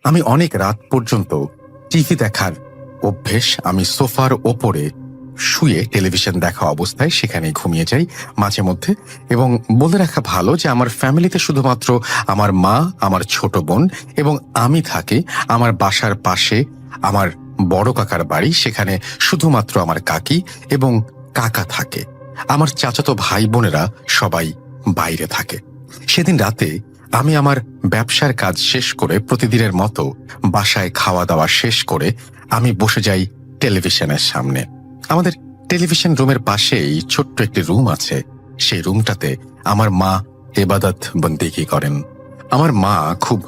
আমি অনেক রাত পর্যন্ত টিভি দেখার অভ্যেস। আমি সোফার ওপরে শুয়ে টেলিভিশন দেখা অবস্থায় সেখানে ঘুমিয়ে যাই মাঝে মধ্যে। এবং বলে রাখা ভালো যে আমার ফ্যামিলিতে শুধুমাত্র আমার মা, আমার ছোট বোন এবং আমি থাকি। আমার বাসার পাশে আমার বড় কাকার বাড়ি, সেখানে শুধুমাত্র আমার কাকি এবং কাকা থাকে। আমার চাচাতো ভাই বোনেরা সবাই বাইরে থাকে। সেদিন রাতে আমি আমার ব্যবসার কাজ শেষ করে প্রতিদিনের মতো বাসায় খাওয়া দাওয়া শেষ করে আমি বসে যাই টেলিভিশনের সামনে। আমাদের টেলিভিশন রুমের পাশেই ছোট্ট একটি রুম আছে। সেই রুমটাতে আমার মা ইবাদত বন্দেগি করেন। আমার মা খুব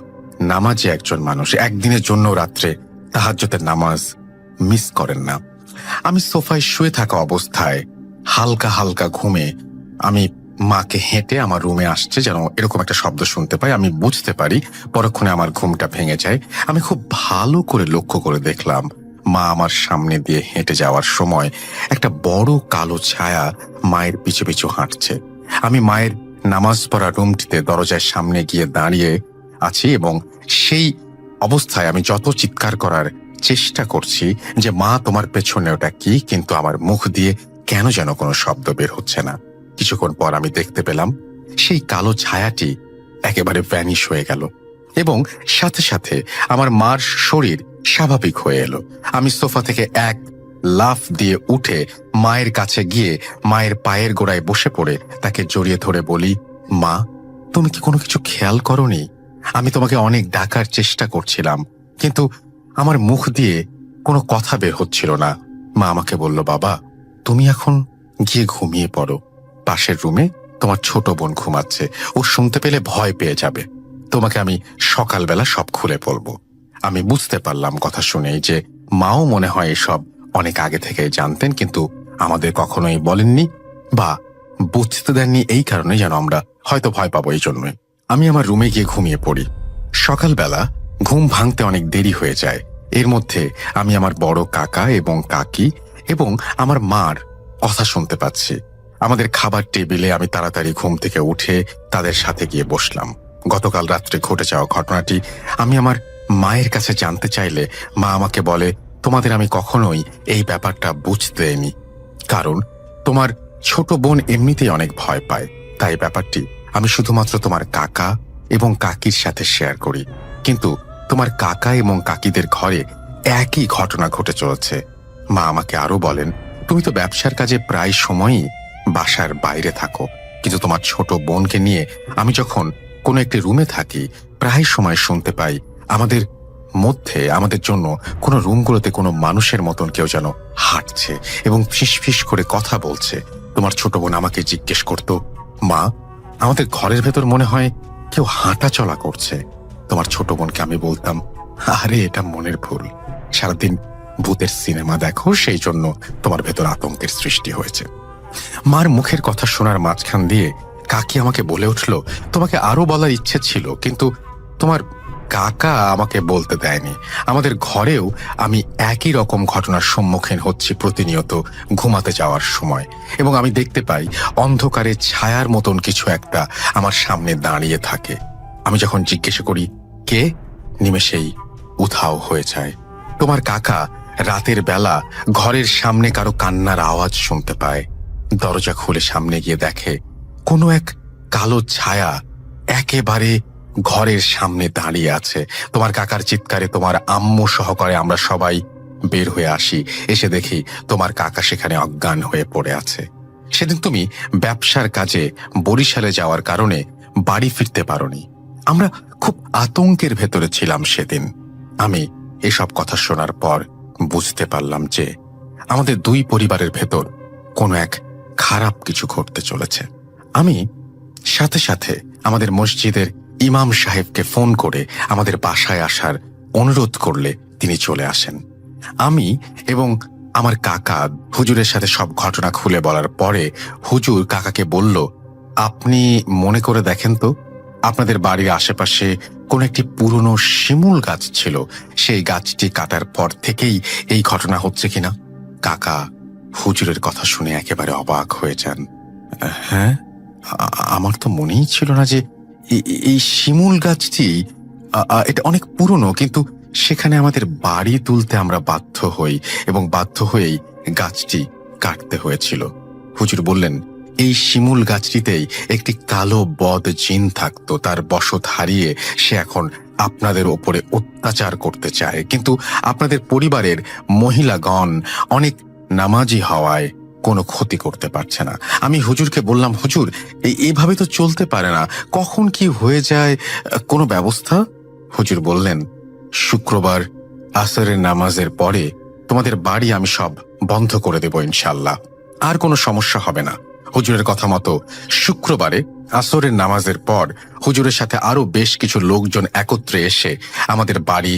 নামাজি একজন মানুষ, একদিনের জন্য রাত্রে তাহাজ্জুদের নামাজ মিস করেন না। আমি সোফায় শুয়ে থাকা অবস্থায় হালকা হালকা ঘুমে আমি মাকে হেঁটে আমার রুমে আসছে যেন এরকম একটা শব্দ শুনতে পাই। আমি বুঝতে পারি, পরক্ষণে আমার ঘুমটা ভেঙে যায়। আমি খুব ভালো করে লক্ষ্য করে দেখলাম মা আমার সামনে দিয়ে হেঁটে যাওয়ার সময় একটা বড় কালো ছায়া মায়ের পিছু পিছু হাঁটছে। আমি মায়ের নামাজ পড়া রুমটিতে দরজার সামনে গিয়ে দাঁড়িয়ে আছি এবং সেই অবস্থায় আমি যত চিৎকার করার চেষ্টা করছি যে মা তোমার পেছনে ওটা কি, কিন্তু আমার মুখ দিয়ে কেন যেন কোনো শব্দ বের হচ্ছে না। কিছুক্ষণ পর আমি দেখতে পেলাম সেই কালো ছায়াটি একেবারে ভ্যানিশ হয়ে গেল এবং সাথে সাথে আমার মার শরীর স্বাভাবিক হয়ে এলো। আমি সোফা থেকে এক লাফ দিয়ে উঠে মায়ের কাছে গিয়ে মায়ের পায়ের গোড়ায় বসে পড়ে তাকে জড়িয়ে ধরে বলি, মা, তুমি কি কোনো কিছু খেয়াল করনি? আমি তোমাকে অনেক ডাকার চেষ্টা করছিলাম, কিন্তু আমার মুখ দিয়ে কোনো কথা বের হচ্ছিল না। মা আমাকে বলল, বাবা, তুমি এখন গিয়ে ঘুমিয়ে পড়ো। পাশের রুমে তোমার ছোট বোন ঘুমাচ্ছে, ও শুনতে পেলে ভয় পেয়ে যাবে। তোমাকে আমি সকালবেলা সব খুলে বলবো। আমি বুঝতে পারলাম কথা শুনেই যে মাও মনে হয় এসব অনেক আগে থেকে জানতেন, কিন্তু আমাদের কখনোই বলেননি বা বুঝতে দেননি, এই কারণে যেন আমরা হয়তো ভয় পাবো। এই জন্যই আমি আমার রুমে গিয়ে ঘুমিয়ে পড়ি। সকালবেলা ঘুম ভাঙতে অনেক দেরি হয়ে যায়। এর মধ্যে আমি আমার বড় কাকা এবং কাকি এবং আমার মার কথা শুনতে পাচ্ছি। আমাদের খাবার টেবিলে আমি তাড়াতাড়ি ঘুম থেকে উঠে তাদের সাথে গিয়ে বসলাম। গতকাল রাত্রে ঘটে যাওয়া ঘটনাটি আমি আমার মায়ের কাছে জানতে চাইলে মা আমাকে বলে, তোমাদের আমি কখনোই এই ব্যাপারটা বুঝতে দেইনি, কারণ তোমার ছোট বোন এমনিতেই অনেক ভয় পায়। তাই ব্যাপারটি আমি শুধুমাত্র তোমার কাকা এবং কাকির সাথে শেয়ার করি। কিন্তু তোমার কাকা এবং কাকিদের ঘরে একই ঘটনা ঘটে চলেছে। মা আমাকে আরো বলেন, তুমি তো ব্যবসার কাজে প্রায় সময়ই বাসার বাইরে থাকো, কিন্তু তোমার ছোট বোনকে নিয়ে আমি যখন কোনো একটি রুমে থাকি প্রায় সময় শুনতে পাই আমাদের মধ্যে, আমাদের জন্য কোনো রুমগুলোতে কোনো মানুষের মতন কেউ যেন হাঁটছে এবং ফিসফিস করে কথা বলছে। তোমার ছোট বোন আমাকে জিজ্ঞেস করত, মা, আমাদের ঘরের ভেতর মনে হয় কেউ হাঁটা চলা করছে। তোমার ছোট বোনকে আমি বলতাম, আরে এটা মনের ভুল, সারাদিন ভূতের সিনেমা দেখো, সেই জন্য তোমার ভেতর আতঙ্কের সৃষ্টি হয়েছে। মার মুখের কথা শোনার মাঝখান দিয়ে কাকি আমাকে বলে উঠল, তোমাকে আরো বলার ইচ্ছে ছিল, কিন্তু তোমার কাকা আমাকে বলতে দেয়নি। আমাদের ঘরেও আমি একই রকম ঘটনার সম্মুখীন হচ্ছি প্রতিনিয়ত ঘুমাতে যাওয়ার সময়, এবং আমি দেখতে পাই অন্ধকারে ছায়ার মতন কিছু একটা আমার সামনে দাঁড়িয়ে থাকে। আমি যখন জিজ্ঞেস করি কে, নিমেষেই উধাও হয়ে যায়। তোমার কাকা রাতের বেলা ঘরের সামনে কারো কান্নার আওয়াজ শুনতে পায়। দরজা খুলে সামনে গিয়ে দেখে কোনো এক কালো ছায়া একেবারে ঘরের সামনে দাঁড়িয়ে আছে। তোমার কাকার চিৎকারে তোমার আম্মু সহকারে আমরা সবাই বের হয়ে আসি। এসে দেখি তোমার কাকা সেখানে অজ্ঞান হয়ে পড়ে আছে। সেদিন তুমি ব্যবসার কাজে বরিশালে যাওয়ার কারণে বাড়ি ফিরতে পারোনি। আমরা খুব আতঙ্কের ভেতরে ছিলাম সেদিন। আমি এসব কথা শোনার পর বুঝতে পারলাম যে আমাদের দুই পরিবারের ভেতর কোনো এক খারাপ কিছু ঘটতে চলেছে। আমি সাথে সাথে আমাদের মসজিদের ইমাম সাহেবকে ফোন করে আমাদের বাসায় আসার অনুরোধ করলে তিনি চলে আসেন। আমি এবং আমার কাকা হুজুরের সাথে সব ঘটনা খুলে বলার পরে হুজুর কাকাকে বলল, আপনি মনে করে দেখেন তো, আপনাদের বাড়ির আশেপাশে কোন একটি পুরনো শিমুল গাছ ছিল, সেই গাছটি কাটার পর থেকেই এই ঘটনা হচ্ছে কিনা। কাকা হুজুরের কথা শুনে একেবারে অবাক হয়ে যান। হ্যাঁ, আমার তো মনেই ছিল না যে এই শিমুল গাছটি এটা অনেক পুরনো, কিন্তু সেখানে আমাদের বাড়ি তুলতে আমরা বাধ্য হই এবং বাধ্য হয়েই গাছটি কাটতে হয়েছিল। হুজুর বললেন, এই শিমুল গাছটিতেই একটি কালো বদ জিন থাকতো, তার বশত হারিয়ে সে এখন আপনাদের ওপরে অত্যাচার করতে চায়, কিন্তু আপনাদের পরিবারের মহিলাগণ অনেক নামাজি হওয়ায় কোনো ক্ষতি করতে পারছে না। আমি হুজুরকে বললাম, হুজুর এইভাবে তো চলতে পারে না, কখন কি হয়ে যায়, কোনো ব্যবস্থা? হুজুর বললেন, শুক্রবার আসরের নামাজের পরে তোমাদের বাড়ি আমি সব বন্ধ করে দেব ইনশাল্লাহ, আর কোনো সমস্যা হবে না। হুজুরের কথা মতো শুক্রবারে আসরের নামাজের পর হুজুরের সাথে আরো বেশ কিছু লোকজন একত্রে এসে আমাদের বাড়ি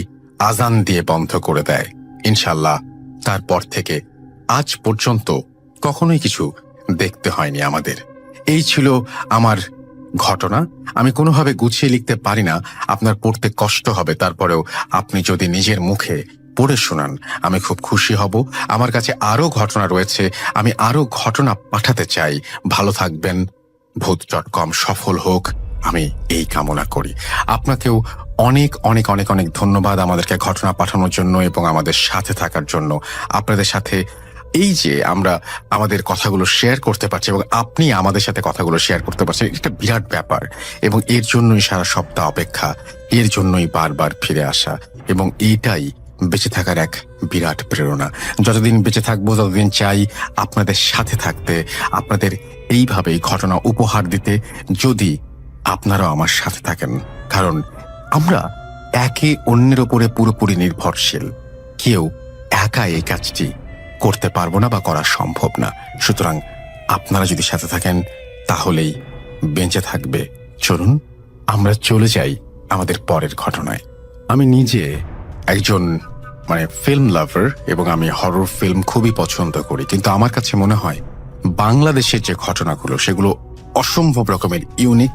আজান দিয়ে বন্ধ করে দেয় ইনশাল্লাহ। তারপর থেকে আজ পর্যন্ত কখনোই কিছু দেখতে হয়নি আমাদের। এই ছিল আমার ঘটনা। আমি কোনোভাবে গুছিয়ে লিখতে পারি না, আপনার পড়তে কষ্ট হবে, তারপরেও আপনি যদি নিজের মুখে পড়ে শোনান আমি খুব খুশি হব। আমার কাছে আরো ঘটনা রয়েছে, আমি আরো ঘটনা পাঠাতে চাই। ভালো থাকবেন, ভূত.com সফল হোক আমি এই কামনা করি। আপনাকেও অনেক অনেক অনেক অনেক ধন্যবাদ আমাদেরকে ঘটনা পাঠানোর জন্য এবং আমাদের সাথে থাকার জন্য। আপনাদের সাথে এই যে আমরা আমাদের কথাগুলো শেয়ার করতে পারছি এবং আপনি আমাদের সাথে কথাগুলো শেয়ার করতে পারছেন, এটা বিরাট ব্যাপার এবং এর জন্যই সারা সপ্তাহ অপেক্ষা, এর জন্যই বারবার ফিরে আসা এবং এইটাই বেঁচে থাকার এক বিরাট প্রেরণা। যতদিন বেঁচে থাকবো ততদিন চাই আপনাদের সাথে থাকতে, আপনাদের এইভাবেই ঘটনা উপহার দিতে, যদি আপনারাও আমার সাথে থাকেন। কারণ আমরা একে অন্যের ওপরে পুরোপুরি নির্ভরশীল, কেউ একা এই কাজটি করতে পারবো না বা করা সম্ভব না। সুতরাং আপনারা যদি সাথে থাকেন তাহলেই বেঁচে থাকবে। চলুন আমরা চলে যাই আমাদের পরের ঘটনায়। আমি নিজে একজন ফিল্ম লাভার এবং আমি হরর ফিল্ম খুবই পছন্দ করি, কিন্তু আমার কাছে মনে হয় বাংলাদেশের যে ঘটনাগুলো সেগুলো অসম্ভব রকমের ইউনিক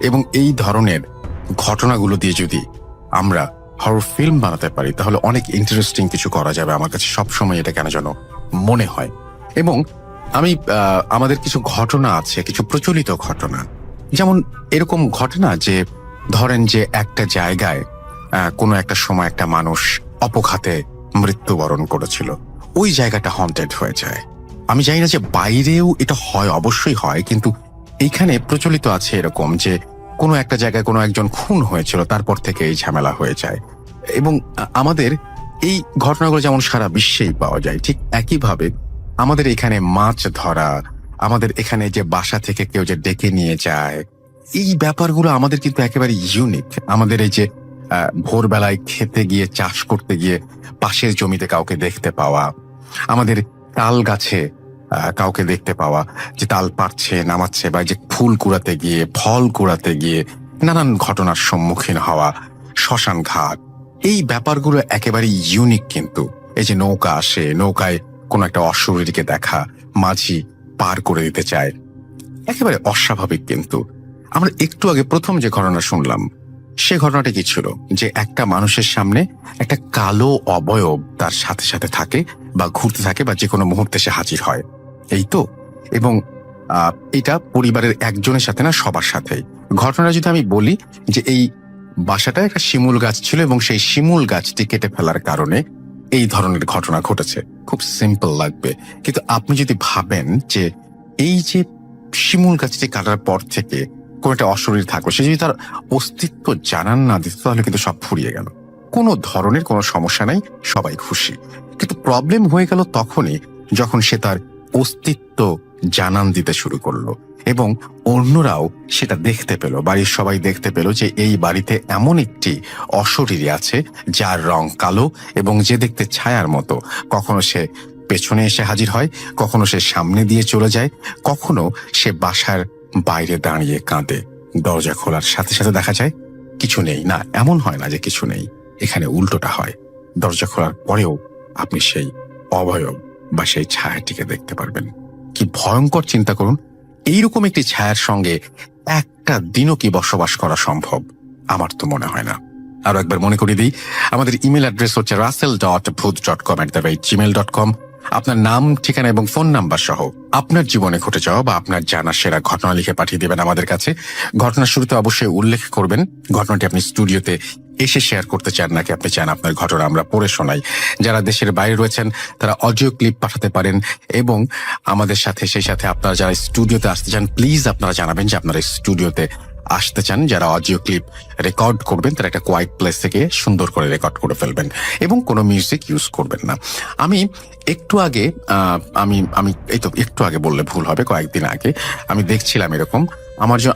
এবং এই ধরনের ঘটনাগুলো দিয়ে যদি আমরা হরর ফিল্ম বানাতে পারি তাহলে অনেক ইন্টারেস্টিং কিছু করা যাবে। আমার কাছে সবসময় এটা কেন যেন মনে হয়। এবং আমি আমাদের কিছু ঘটনা আছে, কিছু প্রচলিত ঘটনা, যেমন এরকম ঘটনা যে ধরেন যে একটা জায়গায় কোনো একটা সময় একটা মানুষ অপঘাতে মৃত্যুবরণ করেছিল, ওই জায়গাটা হন্টেড হয়ে যায়। আমি জানি না যে বাইরেও এটা হয়, অবশ্যই হয়, কিন্তু এইখানে প্রচলিত আছে এরকম যে কোনো একটা জায়গায় কোনো একজন খুন হয়েছিল, তারপর থেকে এই ঝামেলা হয়ে যায়। এবং আমাদের এই ঘটনাগুলো যেমন সারা বিশ্বেই পাওয়া যায়, ঠিক একইভাবে আমাদের এখানে মাছ ধরা, আমাদের এখানে যে বাসা থেকে কেউ যে ডেকে নিয়ে যায়, এই ব্যাপারগুলো আমাদের কিন্তু একেবারে ইউনিক। আমাদের এই যে ভোরবেলায় খেতে গিয়ে, চাষ করতে গিয়ে পাশের জমিতে কাউকে দেখতে পাওয়া, আমাদের তাল গাছে কাউকে দেখতে পাওয়া যে তাল পাড়ছে, নামাচ্ছে, বা যে ফুল কুড়াতে গিয়ে, ফল কুড়াতে গিয়ে নানান ঘটনার সম্মুখীন হওয়া, শ্মশান ঘাট, এই ব্যাপারগুলো একেবারে ইউনিক। কিন্তু এই যে নৌকা আসে, নৌকায় কোনো একটা অশরীরীকে দেখা, মাঝি পার করে দিতে চায়, একেবারে অস্বাভাবিক। কিন্তু আমরা একটু আগে প্রথম যে ঘটনা শুনলাম সে ঘটনাটা কি ছিল, যে একটা মানুষের সামনে একটা কালো অবয়ব তার সাথে সাথে থাকে বা ঘুরতে থাকে বা যে কোনো মুহূর্তে সে হাজির হয়, এই তো। এবং এটা পরিবারের একজনের সাথে না, সবার সাথেই। ঘটনাটা যদি আমি বলি যে এই বাসাটা একটা শিমুল গাছ ছিল এবং সেই শিমুল গাছটি কেটে ফেলার কারণে এই ধরনের ঘটনা ঘটেছে। খুব সিম্পল লাগবে, কিন্তু আপনি যদি ভাবেন যে এই যে শিমুল গাছটি কাটার পর থেকে কোন একটা অশরীর থাকলো, সে যদি তার অস্তিত্ব জানান না দিত তাহলে কিন্তু সব ফুরিয়ে গেল, কোনো ধরনের কোনো সমস্যা নাই, সবাই খুশি। কিন্তু প্রবলেম হয়ে গেল তখনই যখন সে তার অস্তিত্ব জানান দিতে শুরু করলো এবং অন্যরাও সেটা দেখতে পেল, বাড়ির সবাই দেখতে পেল যে এই বাড়িতে এমন একটি অশরীরী আছে যার রং কালো এবং যে দেখতে ছায়ার মতো। কখনো সে পেছনে এসে হাজির হয়, কখনো সে সামনে দিয়ে চলে যায়, কখনো সে বাসার বাইরে দাঁড়িয়ে কাঁদে। দরজা খোলার সাথে সাথে দেখা যায় কিছু নেই। না, এমন হয় না যে কিছু নেই, এখানে উল্টোটা হয়। দরজা খোলার পরেও আপনি সেই অবয়ব বা সেই ছায়াটিকে দেখতে পারবেন। কি ভয়ঙ্কর! চিন্তা করুন, এইরকম একটি ছায়ার সঙ্গে একটা দিনও কি বসবাস করা সম্ভব? আমার তো মনে হয় না। আরো একবার মনে করিয়ে দিই, আমাদের ইমেল অ্যাড্রেস হচ্ছে russell.booth.com@gmail.com। আপনার নাম, ঠিকানা এবং ফোন নাম্বার সহ আপনার জীবনে ঘটে যাওয়া বা আপনার জানা সেরা ঘটনা লিখে পাঠিয়ে দেবেন আমাদের কাছে। ঘটনার শুরুতে অবশ্যই উল্লেখ করবেন ঘটনাটি আপনি স্টুডিওতে এসে শেয়ার করতে চান, নাকি আপনি চান আপনার ঘটনা আমরা পড়ে শোনাই? যারা দেশের বাইরে রয়েছেন তারা অডিও ক্লিপ পাঠাতে পারেন, এবং আমাদের সাথে সেই সাথে আপনারা যারা স্টুডিওতে আসতে চান প্লিজ আপনারা জানাবেন যে আপনারা স্টুডিওতে আসতে চান। যারা অডিও ক্লিপ রেকর্ড করবেন তারা একটা কোয়াইট প্লেস থেকে সুন্দর করে রেকর্ড করে ফেলবেন এবং কোনো মিউজিক ইউজ করবেন না। আমি একটু আগে একটু আগে বললে ভুল হবে, কয়েকদিন আগে আমি দেখছিলাম এরকম।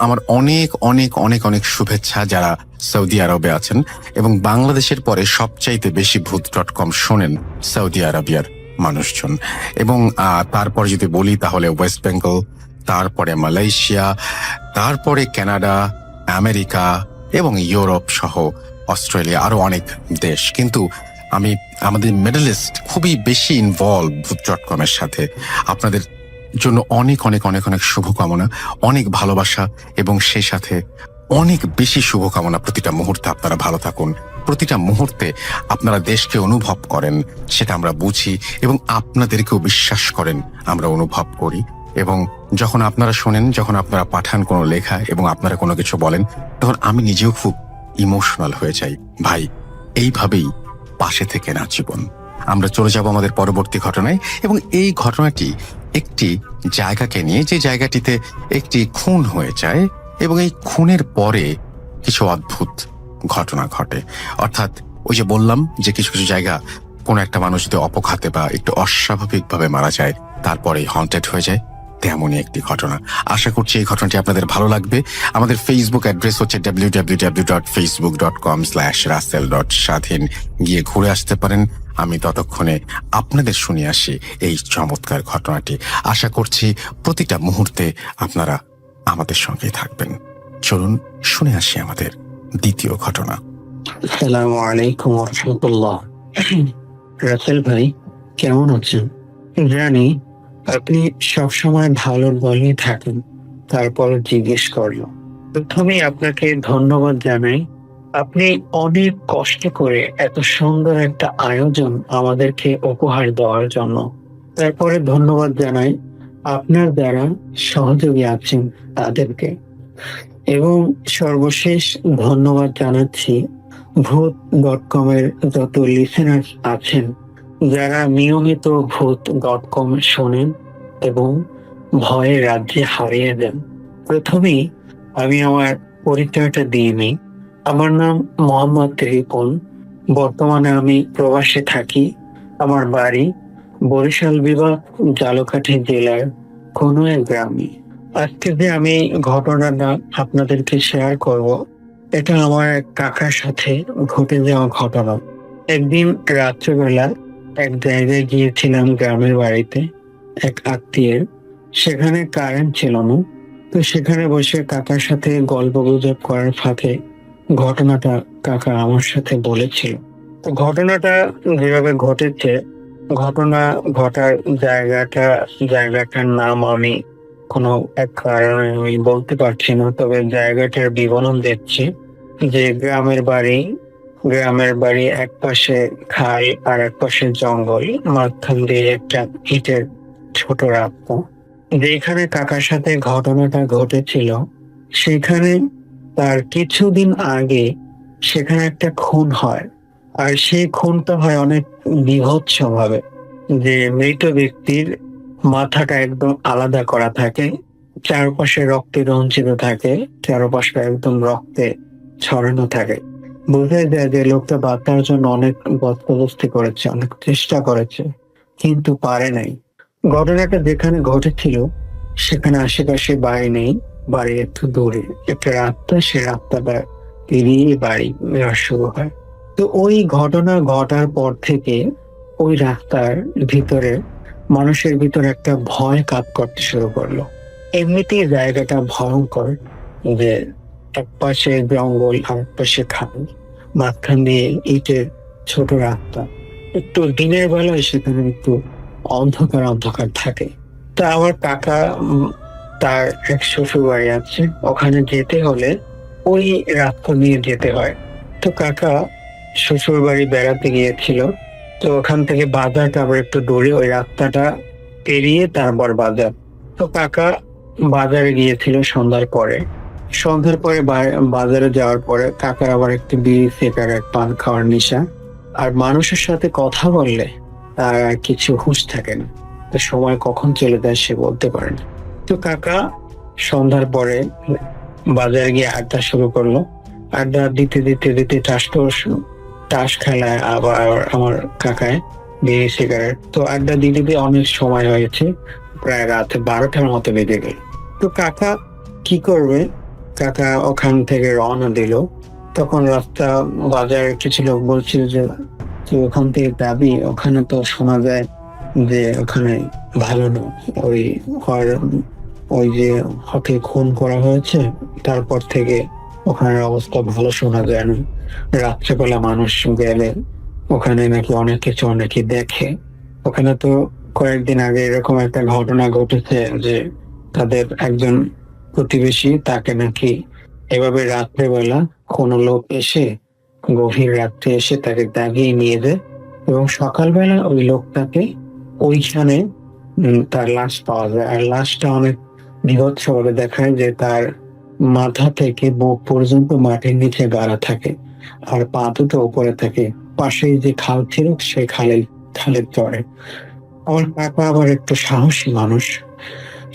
আমার অনেক অনেক অনেক অনেক শুভেচ্ছা যারা সৌদি আরবে আছেন, এবং বাংলাদেশের পরে সবচাইতে বেশি ভূত.com শোনেন সৌদি আরবিয়ার মানুষজন। এবং তারপরে যদি বলি তাহলে ওয়েস্ট বেঙ্গল, তারপরে মালয়েশিয়া, তারপরে কানাডা, আমেরিকা এবং ইউরোপ সহ অস্ট্রেলিয়া, আরো অনেক দেশ। কিন্তু আমাদের মিডল ইস্ট খুবই বেশি ইনভলভ ভূত.com এর সাথে। আপনাদের জন্য অনেক অনেক অনেক অনেক শুভকামনা, অনেক ভালোবাসা, এবং সেই সাথে অনেক বেশি শুভকামনা। প্রতিটা মুহূর্তে আপনারা ভালো থাকুন, প্রতিটা মুহূর্তে আপনারা দেশকে অনুভব করেন সেটা আমরা বুঝি, এবং আপনাদেরকেও বিশ্বাস করেন আমরা অনুভব করি। এবং যখন আপনারা শোনেন, যখন আপনারা পাঠান কোনো লেখা এবং আপনারা কোনো কিছু বলেন, তখন আমি নিজেও খুব ইমোশনাল হয়ে যাই। ভাই, এইভাবেই পাশে থেকে না জীবন। আমরা চলে যাব আমাদের পরবর্তী ঘটনায়, এবং এই ঘটনাটি একটি জায়গাকে নিয়ে, যে জায়গাটিতে একটি খুন হয়ে যায় এবং এই খুনের পরে কিছু অদ্ভুত ঘটনা ঘটে। অর্থাৎ ওই যে বললাম যে কিছু কিছু জায়গা কোনো একটা মানুষ যদি অপঘাতে বা একটু অস্বাভাবিকভাবে মারা যায় তারপরে হন্টেড হয়ে যায়, তেমনই একটি ঘটনা। আশা করছি এই ঘটনাটি আপনাদের ভালো লাগবে। আমাদের ফেসবুক অ্যাড্রেস হচ্ছে www.facebook.com/russell.স্বাধীন, গিয়ে ঘুরে আসতে পারেন। আমি ততক্ষণে আপনাদের শুনিয়ে আসি এই চমৎকার ঘটনাটি। আশা করছি প্রতিটা মুহূর্তে আপনারা আমাদের সঙ্গেই থাকবেন। চলুন শুনে আসি আমাদের দ্বিতীয় ঘটনা। আসসালামু আলাইকুম ওয়া রাহমাতুল্লাহ। রাসেল ভাই, কেমন আছেন? জানি আপনি সবসময় ভালো বলেই থাকেন, তারপর জিজ্ঞেস করলো। প্রথমেই আপনাকে ধন্যবাদ জানাই। আপনি অনেক কষ্ট করে এত সুন্দর একটা আয়োজন আমাদেরকে উপহার দেওয়ার জন্য। তারপরে ধন্যবাদ জানাই আপনার দ্বারা সহযোগী আছেন তাদেরকে, এবং সর্বশেষ ধন্যবাদ জানাচ্ছি ভূত.com এর যত লিসেনার আছেন যারা নিয়মিত ভূত.com শোনেন এবং ভয়ের রাজ্যে হারিয়ে দেন। প্রথমেই আমি আমার পরিচয়টা দিয়ে নিই। আমার নাম মোহাম্মদ রিপন। বর্তমানে আমি প্রবাসে থাকি। আমার বাড়ি বরিশাল বিভাগ, ঝালকাঠি জেলার কোনোয়া গ্রামে। আজকে যে আমি ঘটনাটা আপনাদেরকে শেয়ার করব, এটা আমার এক কাকার সাথে ঘটে যাওয়া ঘটনা। একদিন রাত্রেবেলা এক জায়গায় গিয়েছিলাম, গ্রামের বাড়িতে এক আত্মীয়ের। সেখানে কারেন্ট ছিল না, তো সেখানে বসে কাকার সাথে গল্প গুজব করার ফাঁকে ঘটনাটা কাকা আমার সাথে বলেছিল। তো ঘটনাটা যেভাবে ঘটেছে, ঘটনা ঘটার জায়গাটার নাম আমি কোনো এক কারণে আমি বলতে পারছি না, তবে জায়গাটার বিবরণ দিচ্ছি। যে গ্রামের বাড়ি এক পাশে খাল আর এক পাশে জঙ্গল, মাঝখান দিয়ে একটা ইটের ছোট রাস্তা। যেখানে কাকার সাথে ঘটনাটা ঘটেছিল সেখানে তার কিছুদিন আগে সেখানে একটা খুন হয়, আর সেই খুনটা হয় অনেক বীভৎস ভাবে। যে মৃত ব্যক্তির মাথাটা একদম আলাদা করা থাকে, চারপাশে রক্তে রঞ্জিত থাকে, চারপাশে একদম রক্তে ছড়ানো থাকে। বোঝা যায় যে লোকটা বাঁচার জন্য অনেক বস্তবস্তি করেছে, অনেক চেষ্টা করেছে, কিন্তু পারে নাই। ঘটনাটা যেখানে ঘটেছিল সেখানে আশেপাশে বাড়ি নেই, বাড়ি একটু দূরে একটা রাস্তা, সে রাস্তাটা পেরিয়ে বাড়ি শুরু হয়। তো ওই ঘটনা ঘটার পর থেকে ওই রাস্তার ভিতরে মানুষের ভিতরে একটা ভয় কাজ করতে শুরু করলো। এমনিতেই জায়গাটা ভয়ঙ্কর, যে এক পাশে জঙ্গল আর এক পাশে খাল, মাঝখান দিয়ে ইটের ছোট রাস্তা। একটু দিনের বেলায় সেখানে একটু অন্ধকার অন্ধকার থাকে। তা আমার কাকা তার এক শ্বশুর বাড়ি আছে, ওখানে যেতে হলে ওই রাস্তা নিয়ে যেতে হয়। তো কাকা শ্বশুর বাড়ি বেড়াতে গিয়েছিল, তো ওখান থেকে বাজারটা আবার একটু দূরে, ওই রাস্তাটা পেরিয়ে তারপর বাজার। তো কাকা বাজারে গিয়েছিল সন্ধ্যার পরে। সন্ধ্যার পরে বাজারে যাওয়ার পরে কাকার আবার একটু বিড়ি সিগারেট পান খাওয়ার নেশা। আর মানুষের সাথে কথা বললে তার আর কিছু হুঁশ থাকে না, তো সময় কখন চলে যায় সে বলতে পারে না। তো কাকা সন্ধ্যার পরে বাজারে গিয়ে আড্ডা শুরু করলো। আড্ডা দিতে দিতে দিতে তাস খেলায় আবার আমার কাকায় বিড়ি সিগারেট। তো আড্ডা দিতে দিতে অনেক সময় হয়েছে, প্রায় রাত 12টার মতো বেজে গেল। তো কাকা কি করবে, কাকা ওখান থেকে রওনা দিল। তখন রাস্তা বাজারে কিছু লোক বলছিল যে তুই ওখান থেকে যাবি, ওখানে তো শোনা যায় যে ওখানে ভালো না, ওই ওই যে হকে খুন করা হয়েছে তারপর থেকে ওখানের অবস্থা ভালো শোনা যায় না। রাত্রেবেলা মানুষ গেলে ওখানে নাকি অনেক কিছু অনেকে দেখে। ওখানে তো কয়েকদিন আগে এরকম একটা ঘটনা ঘটেছে যে তাদের একজন প্রতিবেশী, তাকে নাকি এভাবে রাত্রেবেলা কোনো লোক এসে গভীর রাত্রে এসে তাকে দাগিয়ে নিয়ে যায় এবং সকালবেলা ওই লোকটাকে ওইখানে তার লাশ পাওয়া যায়। আর লাশটা অনেক বীভৎসভাবে দেখায় যে তার মাথা থেকে বুক পর্যন্ত মাটির নিচে গাড়া থাকে আর পা দুটো উপরে থাকে। পাশেই যে খাল ছিল সেই খালের চরে। আমার কাকা আবার একটু সাহসী মানুষ,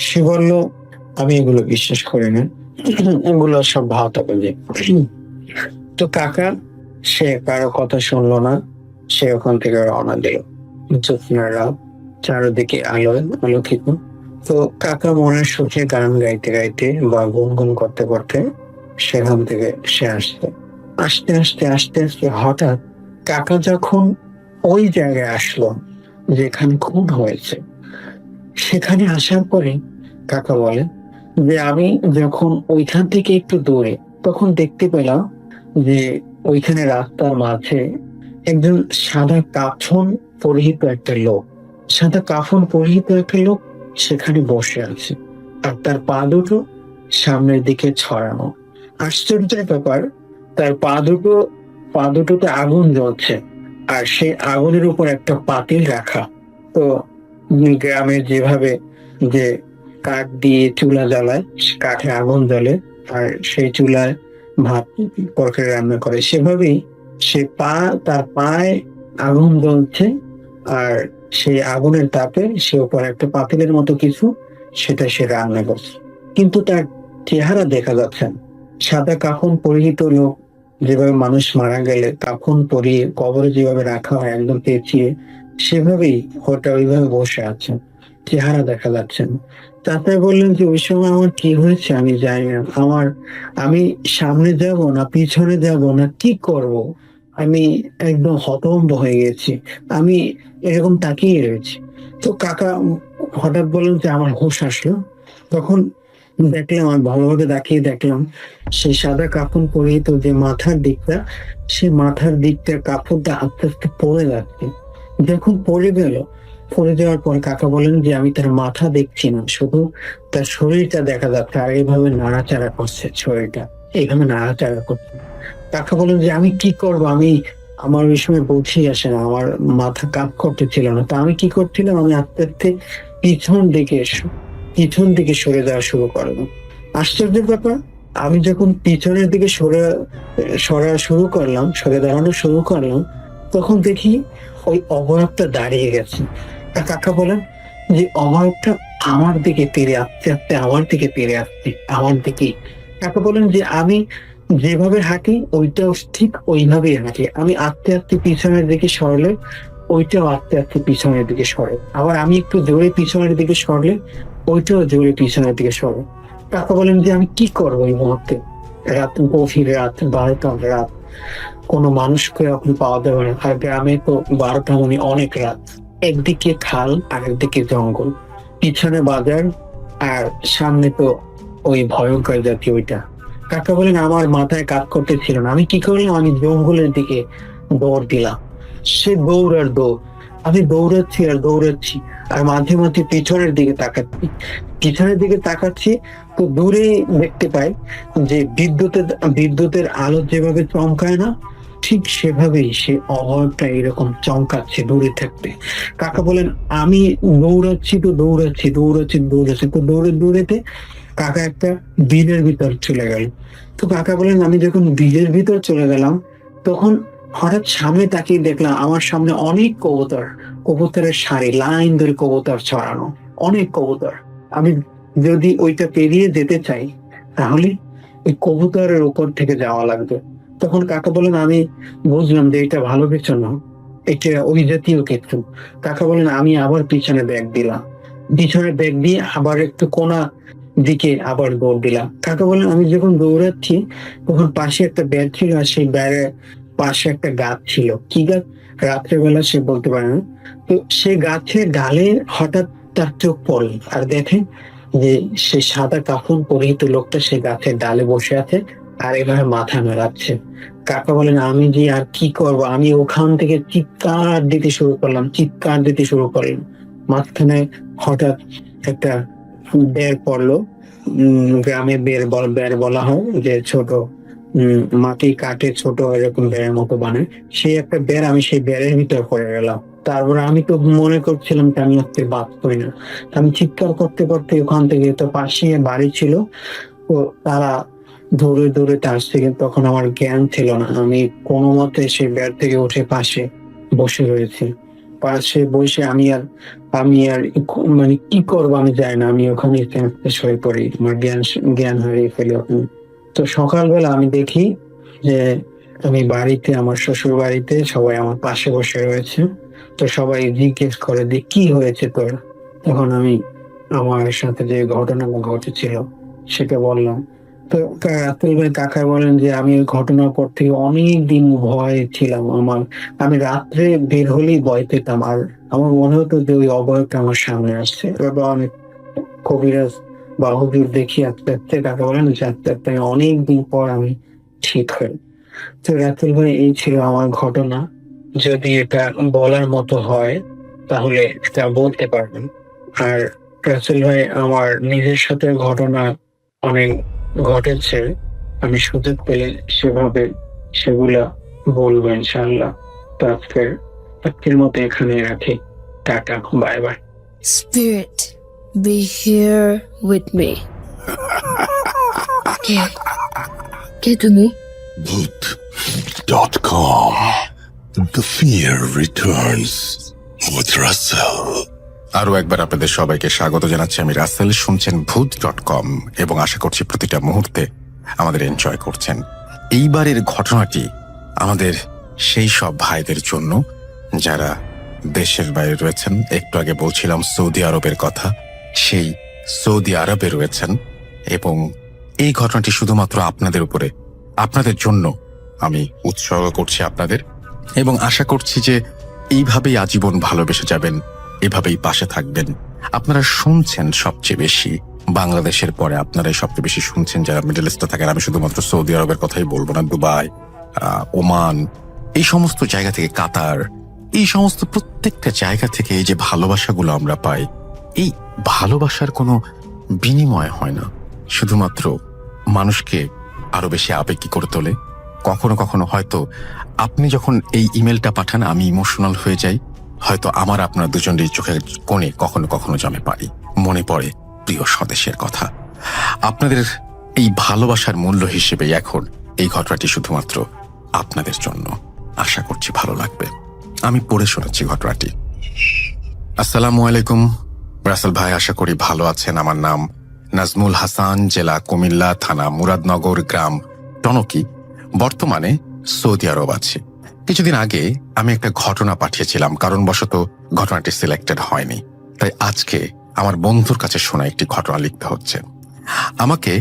সে বলল আমি এগুলো বিশ্বাস করি না, এগুলো সব ভাওতা বাজে। তো কাকা সে কারো কথা শুনলো না, সে ওখান থেকে রওনা দিল। জ্যোৎস্নার রাত, চারিদিকে আলোকিত। তো কাকা মনের সুখে গান গাইতে গাইতে বা গুনগুন করতে করতে সেখান থেকে সে আসতে আস্তে আস্তে আস্তে আস্তে হঠাৎ কাকা যখন ওই জায়গায় আসলো যেখানে খুন হয়েছে, সেখানে আসার পরে কাকা বলে যে আমি যখন ওইখান থেকে একটু দূরে তখন দেখতে পেলাম যে ওইখানে রাস্তার মাঝে একজন সাদা কাফন পরিহিত একটা লোক, সেখানে বসে আছে আর তার পা দুটো সামনের দিকে ছড়ানো। আশ্চর্যের ব্যাপার, তার পা দুটোতে আগুন জ্বলছে আর সেই আগুনের উপর একটা পাতিল রাখা। তো গ্রামে যেভাবে যে কাঠ দিয়ে চুলা জ্বালায়, কাঠে আগুন জ্বলে আর সেই চুলায় ভাত তরকারি রান্না করে, সেভাবেই তার পায়ে আগুন জ্বলছে আর সেই আগুনের তাপে সে উপর একটা পাতিলের মতো কিছু, সেটা সে রান্না করছে। কিন্তু তার চেহারা দেখা যাচ্ছে না। সাদা কাফন পরিহিত লোক, যেভাবে মানুষ মারা গেলে কাফন পরিয়ে কবরে যেভাবে রাখা হয় একদম পেঁচিয়ে, সেভাবেই ওটা ওইভাবে বসে আছে, চেহারা দেখা যাচ্ছে না। তাতে বললেন যে ওই সময় আমার কি হয়েছে আমি জানি না, আমি সামনে যাব না পিছনে যাব না কি করব, আমি একদম হতভম্ব হয়ে গেছি, আমি এরকম তাকিয়ে রয়েছি। তো কাকা হঠাৎ বললেন যে আমার হুঁশ আসলো। তখন দেখলাম, আমি ভালোভাবে দেখলাম সেই সাদা কাফন পরিহিত যে মাথার দিকটা, সে মাথার দিকটার কাপড়টা আস্তে আস্তে পড়ে যাচ্ছে। যখন পড়ে যাওয়ার পর কাকা বলেন যে আমি তার মাথা দেখছি না, শুধু তার শরীরটা দেখা যাচ্ছে আর এইভাবে নাড়াচাড়া করছে, শরীরটা এইভাবে নাড়াচাড়া করছে। কাকা বলেন যে আমি কি করব, আমার ওই সময় বুঝেই আসে না, আমার মাথা কাজ করতেছিল না। তো আমি কি করছিলাম, আমি আস্তে আস্তে পিছন দিকে সরে যাওয়া শুরু করলাম। আশ্চর্যের ব্যাপার, আমি যখন পিছনের দিকে সরে দাঁড়ানো শুরু করলাম, তখন দেখি ওই অবয়বটা দাঁড়িয়ে গেছে। আর কাকা বলেন যে অবয়বটা আমার দিকে তেড়ে আসতে আসতে আমার দিকে। কাকা বলেন যে আমি যেভাবে হাঁটি ওইটাও ঠিক ওইভাবেই হাঁটি, আমি আস্তে আস্তে পিছনের দিকে সরলে ওইটাও আস্তে আস্তে পিছনের দিকে সরে, আবার আমি একটু জোরে পিছনের দিকে সরলে ওইটাও জোরে পিছনের দিকে সরে। কাকা বলেন যে আমি কি করবো এই মুহূর্তে, গভীর রাত, 12টার রাত, কোনো মানুষকে আপনি পাওয়া যাবে না। আর গ্রামে তো 12টা মানে অনেক রাত, একদিকে খাল আর একদিকে জঙ্গল, পিছনে বাজার আর সামনে তো ওই ভয়ঙ্কর জাতীয় ওইটা। কাকা বলেন আমার মাথায় কাজ করতেছিল না, আমি কি করলাম, আমি জঙ্গলের দিকে দৌড় দিলাম। সে দৌড়, আমি দৌড়াচ্ছি আর মাঝে মাঝে পিছনের দিকে তাকাচ্ছি। তো দূরে দেখতে পাই যে বিদ্যুতের আলো যেভাবে চমকায় না, ঠিক সেভাবেই সে অবয়বটা এরকম চমকাচ্ছে দূরে থাকতে। কাকা বলেন আমি দৌড়াচ্ছি তো দৌড়াচ্ছি তো দৌড়েতে কাকা একটা বিলের ভিতর চলে গেল। তো কাকা বলেন আমি যখন বিলের ভিতর চলে গেলাম তখন হঠাৎ সামনে তাকিয়ে দেখলাম আমার সামনে অনেক কবুতর, কবুতরের সারি লাইন ধরে কবুতর ছড়ানো, অনেক কবুতর। আমি যদি ওইটা পেরিয়ে যেতে চাই তাহলে ওই কবুতরের উপর থেকে যাওয়া লাগবে। তখন কাকা বলেন আমি বুঝলাম যে এটা ভালো কিছু না, এটা ওই জাতীয় কিছু। কাকা বলেন আমি আবার পিছনে ব্যাগ দিলাম, পিছনে ব্যাগ দিয়ে আবার একটু কোনা দিকে আবার দৌড় দিলাম। কাকা বলেন আমি যখন দৌড়াচ্ছি তখন পাশে একটা বেড় ছিল, আর সেই বেড়ের পাশে একটা গাছ ছিল। কি গাছ রাত্রেবেলা সে বলতে পারে না। তো সে গাছের ডালে হঠাৎ তার চোখ পড়ল, আর দেখে যে সে সাদা কাফন পরিহিত লোকটা সে গাছের ডালে বসে আছে আর এভাবে মাথা নাড়াচ্ছে। কাকা বলেন আমি যে আর কি করব, আমি ওখান থেকে চিৎকার দিতে শুরু করলাম, চিৎকার দিতে শুরু করলাম। মাঝখানে হঠাৎ একটা বের পড়লো। গ্রামে বের বলা হয় যে ছোট মাটি কাটে ছোট এরকম বেড়ের মতো বানায়, সেই একটা বের, আমি সেই বেড়ের ভিতর পড়ে গেলাম। তারপরে আমি তো মনে করছিলাম যে আমি আজকে বাঁচবই না। আমি চিৎকার করতে করতে ওখান থেকে, তো পাশে বাড়ি ছিল, তো তারা দৌড়ে দৌড়ে আসছে, কিন্তু তখন আমার জ্ঞান ছিল না। আমি কোনো মতে সেই বেড থেকে উঠে পাশে বসে রয়েছি। পাশে বসে আমি আর মানে কি করবো আমি জানি না, আমি ওখানে শেষ হয়ে পড়ি, আমার জ্ঞান হারিয়ে ফেলি ওখানে। তো সকালবেলা আমি দেখি যে আমি বাড়িতে, আমার শ্বশুর বাড়িতে সবাই আমার পাশে বসে রয়েছে। তো সবাই জিজ্ঞেস করে যে কি হয়েছে তোর। তখন আমি আমার সাথে যে ঘটনা ঘটেছিল সেটা বললাম। তো রাতুল ভাই কাকা বলেন যে আমি ওই ঘটনার পর থেকে অনেক দিন ভয় ছিলাম। আমি রাত্রে বের হলেই ভয় পেতাম, আর আমার মনে হতো যে ওই অভয়টা আমার সামনে আসছে। এবার অনেক কবিরাজ বা হুজুর দেখি আস্তে আস্তে, কাকা বলেন যে আস্তে আস্তে অনেক দিন পর আমি ঠিক হই। তো রাতুল ভাই এই ছিল আমার ঘটনা। যদি এটা বলার মতো হয় তাহলে এটা বলতে পারবেন। আর রাসেল ভাই আমার নিজের সাথে ঘটনা অনেক ঘটেছে, আমি সুযোগ পেলে সেভাবে সেগুলা বলবো ইনশাআল্লাহ। তো আজকের মতো এখানে রাখি। Tata, bye bye. Spirit, be here with me. কে তুমি? Bhoot.com. The fear returns with Russell. আরো একবার আপনাদের সবাইকে স্বাগত জানাচ্ছি। আমি রাসেল, শুনছেন ভূত.com এবং আশা করছি প্রতিটা মুহূর্তে আমাদের এনজয় করছেন। এইবারের ঘটনাটি আমাদের সেই সব ভাইদের জন্য যারা দেশের বাইরে রয়েছেন। একটু আগে বলছিলাম সৌদি আরবের কথা, সেই সৌদি আরবে রয়েছেন, এবং এই ঘটনাটি শুধুমাত্র আপনাদের উপরে, আপনাদের জন্য আমি উৎসর্গ করছি আপনাদের, এবং আশা করছি যে এইভাবেই আজীবন ভালোবেসে যাবেন, এভাবেই পাশে থাকবেন। আপনারা শুনছেন সবচেয়ে বেশি বাংলাদেশের পরে, আপনারাই সবচেয়ে বেশি শুনছেন যারা মিডল ইস্টে থাকেন। আমি শুধুমাত্র সৌদি আরবের কথাই বলবো না, দুবাই, ওমান, এই সমস্ত জায়গা থেকে, কাতার, এই সমস্ত প্রত্যেকটা জায়গা থেকে এই যে ভালোবাসাগুলো আমরা পাই, এই ভালোবাসার কোনো বিনিময় হয় না, শুধুমাত্র মানুষকে আরো বেশি আবেগী করে তোলে। কখনো কখনো হয়তো আপনি যখন এই ইমেলটা পাঠান আমি ইমোশনাল হয়ে যাই, হয়তো আমার আপনার দুজনেরই চোখের কোণে কখনো কখনো জমে পারি, মনে পড়ে প্রিয় স্বদেশের কথা। আপনাদের এই ভালোবাসার মূল্য হিসেবে এখন এই ঘটনাটি শুধুমাত্র আপনাদের জন্য। আশা করছি ভালো লাগবে। আমি পড়ে শোনাচ্ছি ঘটনাটি। আসসালামু আলাইকুম রাসেল ভাই, আশা করি ভালো আছেন। আমার নাম নাজমুল হাসান, জেলা কুমিল্লা, থানা মুরাদনগর, গ্রাম টনকি, বর্তমানে সৌদি আরব আছি। কিছুদিন আগে আমি একটা ঘটনা পাঠিয়েছিলাম, কারণবশত ঘটনাটি সিলেক্টেড হয়নি, তাই আজকে আমার বন্ধুর কাছে শোনা একটি ঘটনা লিখতে হচ্ছে। আমাকে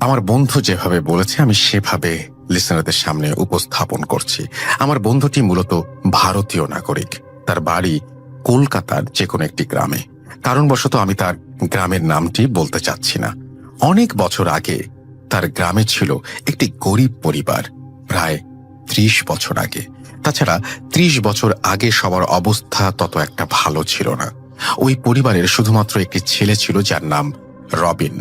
আমার বন্ধু যেভাবে বলেছে আমি সেভাবে লিসেনারদের সামনে উপস্থাপন করছি। আমার বন্ধুটি মূলত ভারতীয় নাগরিক, তার বাড়ি কলকাতার যে কোনো একটি গ্রামে। কারণবশত আমি তার গ্রামের নামটি বলতে চাচ্ছি না। অনেক বছর আগে তার গ্রামে ছিল একটি গরিব পরিবার, প্রায় 30 বছর আগে। তাছাড়া 30 বছর আগে সবার অবস্থা তত একটা ভালো ছিল না। ওই পরিবারের শুধুমাত্র একটি ছেলে ছিল যার নাম রবিন।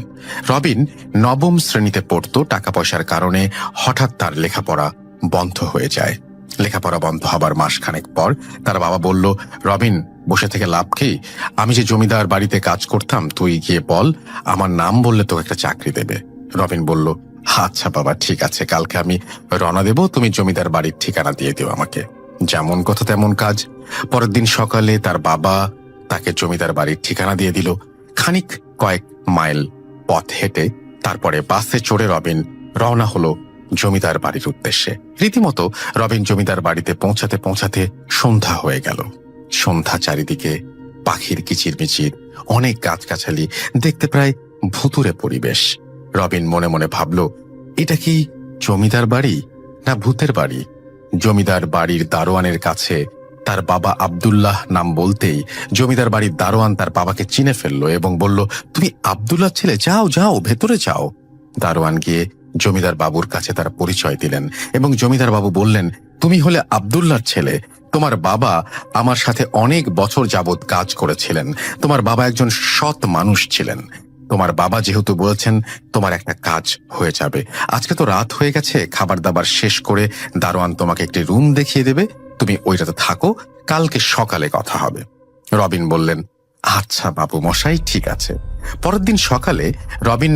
রবিন 9ম শ্রেণীতে পড়তো। টাকা পয়সার কারণে হঠাৎ তার লেখাপড়া বন্ধ হয়ে যায়। লেখাপড়া বন্ধ হবার মাসখানেক পর তার বাবা বলল, রবিন বসে থেকে লাভ কি? আমি যে জমিদার বাড়িতে কাজ করতাম, তুই গিয়ে বল আমার নাম বললে তোকে একটা চাকরি দেবে। রবিন বলল, আচ্ছা বাবা, ঠিক আছে, কালকে আমি রওনা দেব, তুমি জমিদার বাড়ির ঠিকানা দিয়ে দিও আমাকে। যেমন কথা তেমন কাজ। পরের দিন সকালে তার বাবা তাকে জমিদার বাড়ির ঠিকানা দিয়ে দিল। খানিক কয়েক মাইল পথ হেঁটে তারপরে বাসে চড়ে রবিন রওনা হলো জমিদার বাড়ির উদ্দেশ্যে। রীতিমতো রবিন জমিদার বাড়িতে পৌঁছাতে পৌঁছাতে সন্ধ্যা হয়ে গেল। সন্ধ্যা, চারিদিকে পাখির কিচিরমিচির, অনেক গাছগাছালি, দেখতে প্রায় ভুতুরে পরিবেশ। রবিন মনে মনে ভাবল, এটা কি জমিদার বাড়ি না ভূতের বাড়ি? জমিদার বাড়ির দারোয়ানের কাছে তার বাবা আব্দুল্লাহ নাম বলতেই জমিদার বাড়ির দারোয়ান তার বাবাকে চিনে ফেললো এবং বলল, তুমি আব্দুল্লাহ ছেলে, যাও যাও, ভেতরে যাও। দারোয়ান গিয়ে জমিদার বাবুর কাছে তার পরিচয় দিলেন এবং জমিদার বাবু বললেন, তুমি হলে আব্দুল্লাহর ছেলে। তোমার বাবা আমার সাথে অনেক বছর যাবৎ কাজ করেছিলেন। তোমার বাবা একজন সৎ মানুষ ছিলেন। তোমার বাবা যেহেতু বলেছেন তোমার একটা কাজ হয়ে যাবে, আজকে তো রাত হয়ে গেছে, খাবার দাবার শেষ করে দারোয়ান তোমাকে একটি রুম দেখিয়ে দেবে, তুমি ওইটাতে থাকো, কালকে সকালে কথা হবে। রবিন বললেন, আচ্ছা বাবু মশাই, ঠিক আছে। পরের দিন সকালে রবিন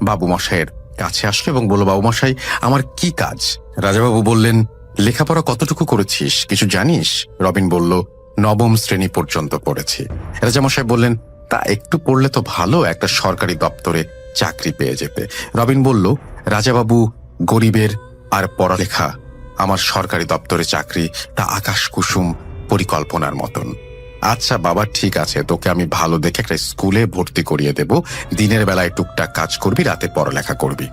বাবু মশাইয়ের কাছে আসলো এবং বলল, বাবু মশাই, আমার কি কাজ? রাজাবাবু বললেন, লেখাপড়া কতটুকু করেছিস, কিছু জানিস? রবিন বলল, নবম শ্রেণী পর্যন্ত পড়েছি। রাজামশাই বললেন, তা একটু পড়লে তো ভালো, একটা সরকারি দপ্তরে চাকরি পেয়ে যেতে। রবিন বলল, রাজাবাবু গরিবের আর পড়ালেখা, আমার সরকারি দপ্তরে চাকরি, তা আকাশ কুসুম পরিকল্পনার মতন। আচ্ছা বাবা, ঠিক আছে, তোকে আমি ভালো দেখে একটা স্কুলে ভর্তি করিয়ে দেব, দিনের বেলায় টুকটাক কাজ করবি, রাতে পড়ালেখা করবি।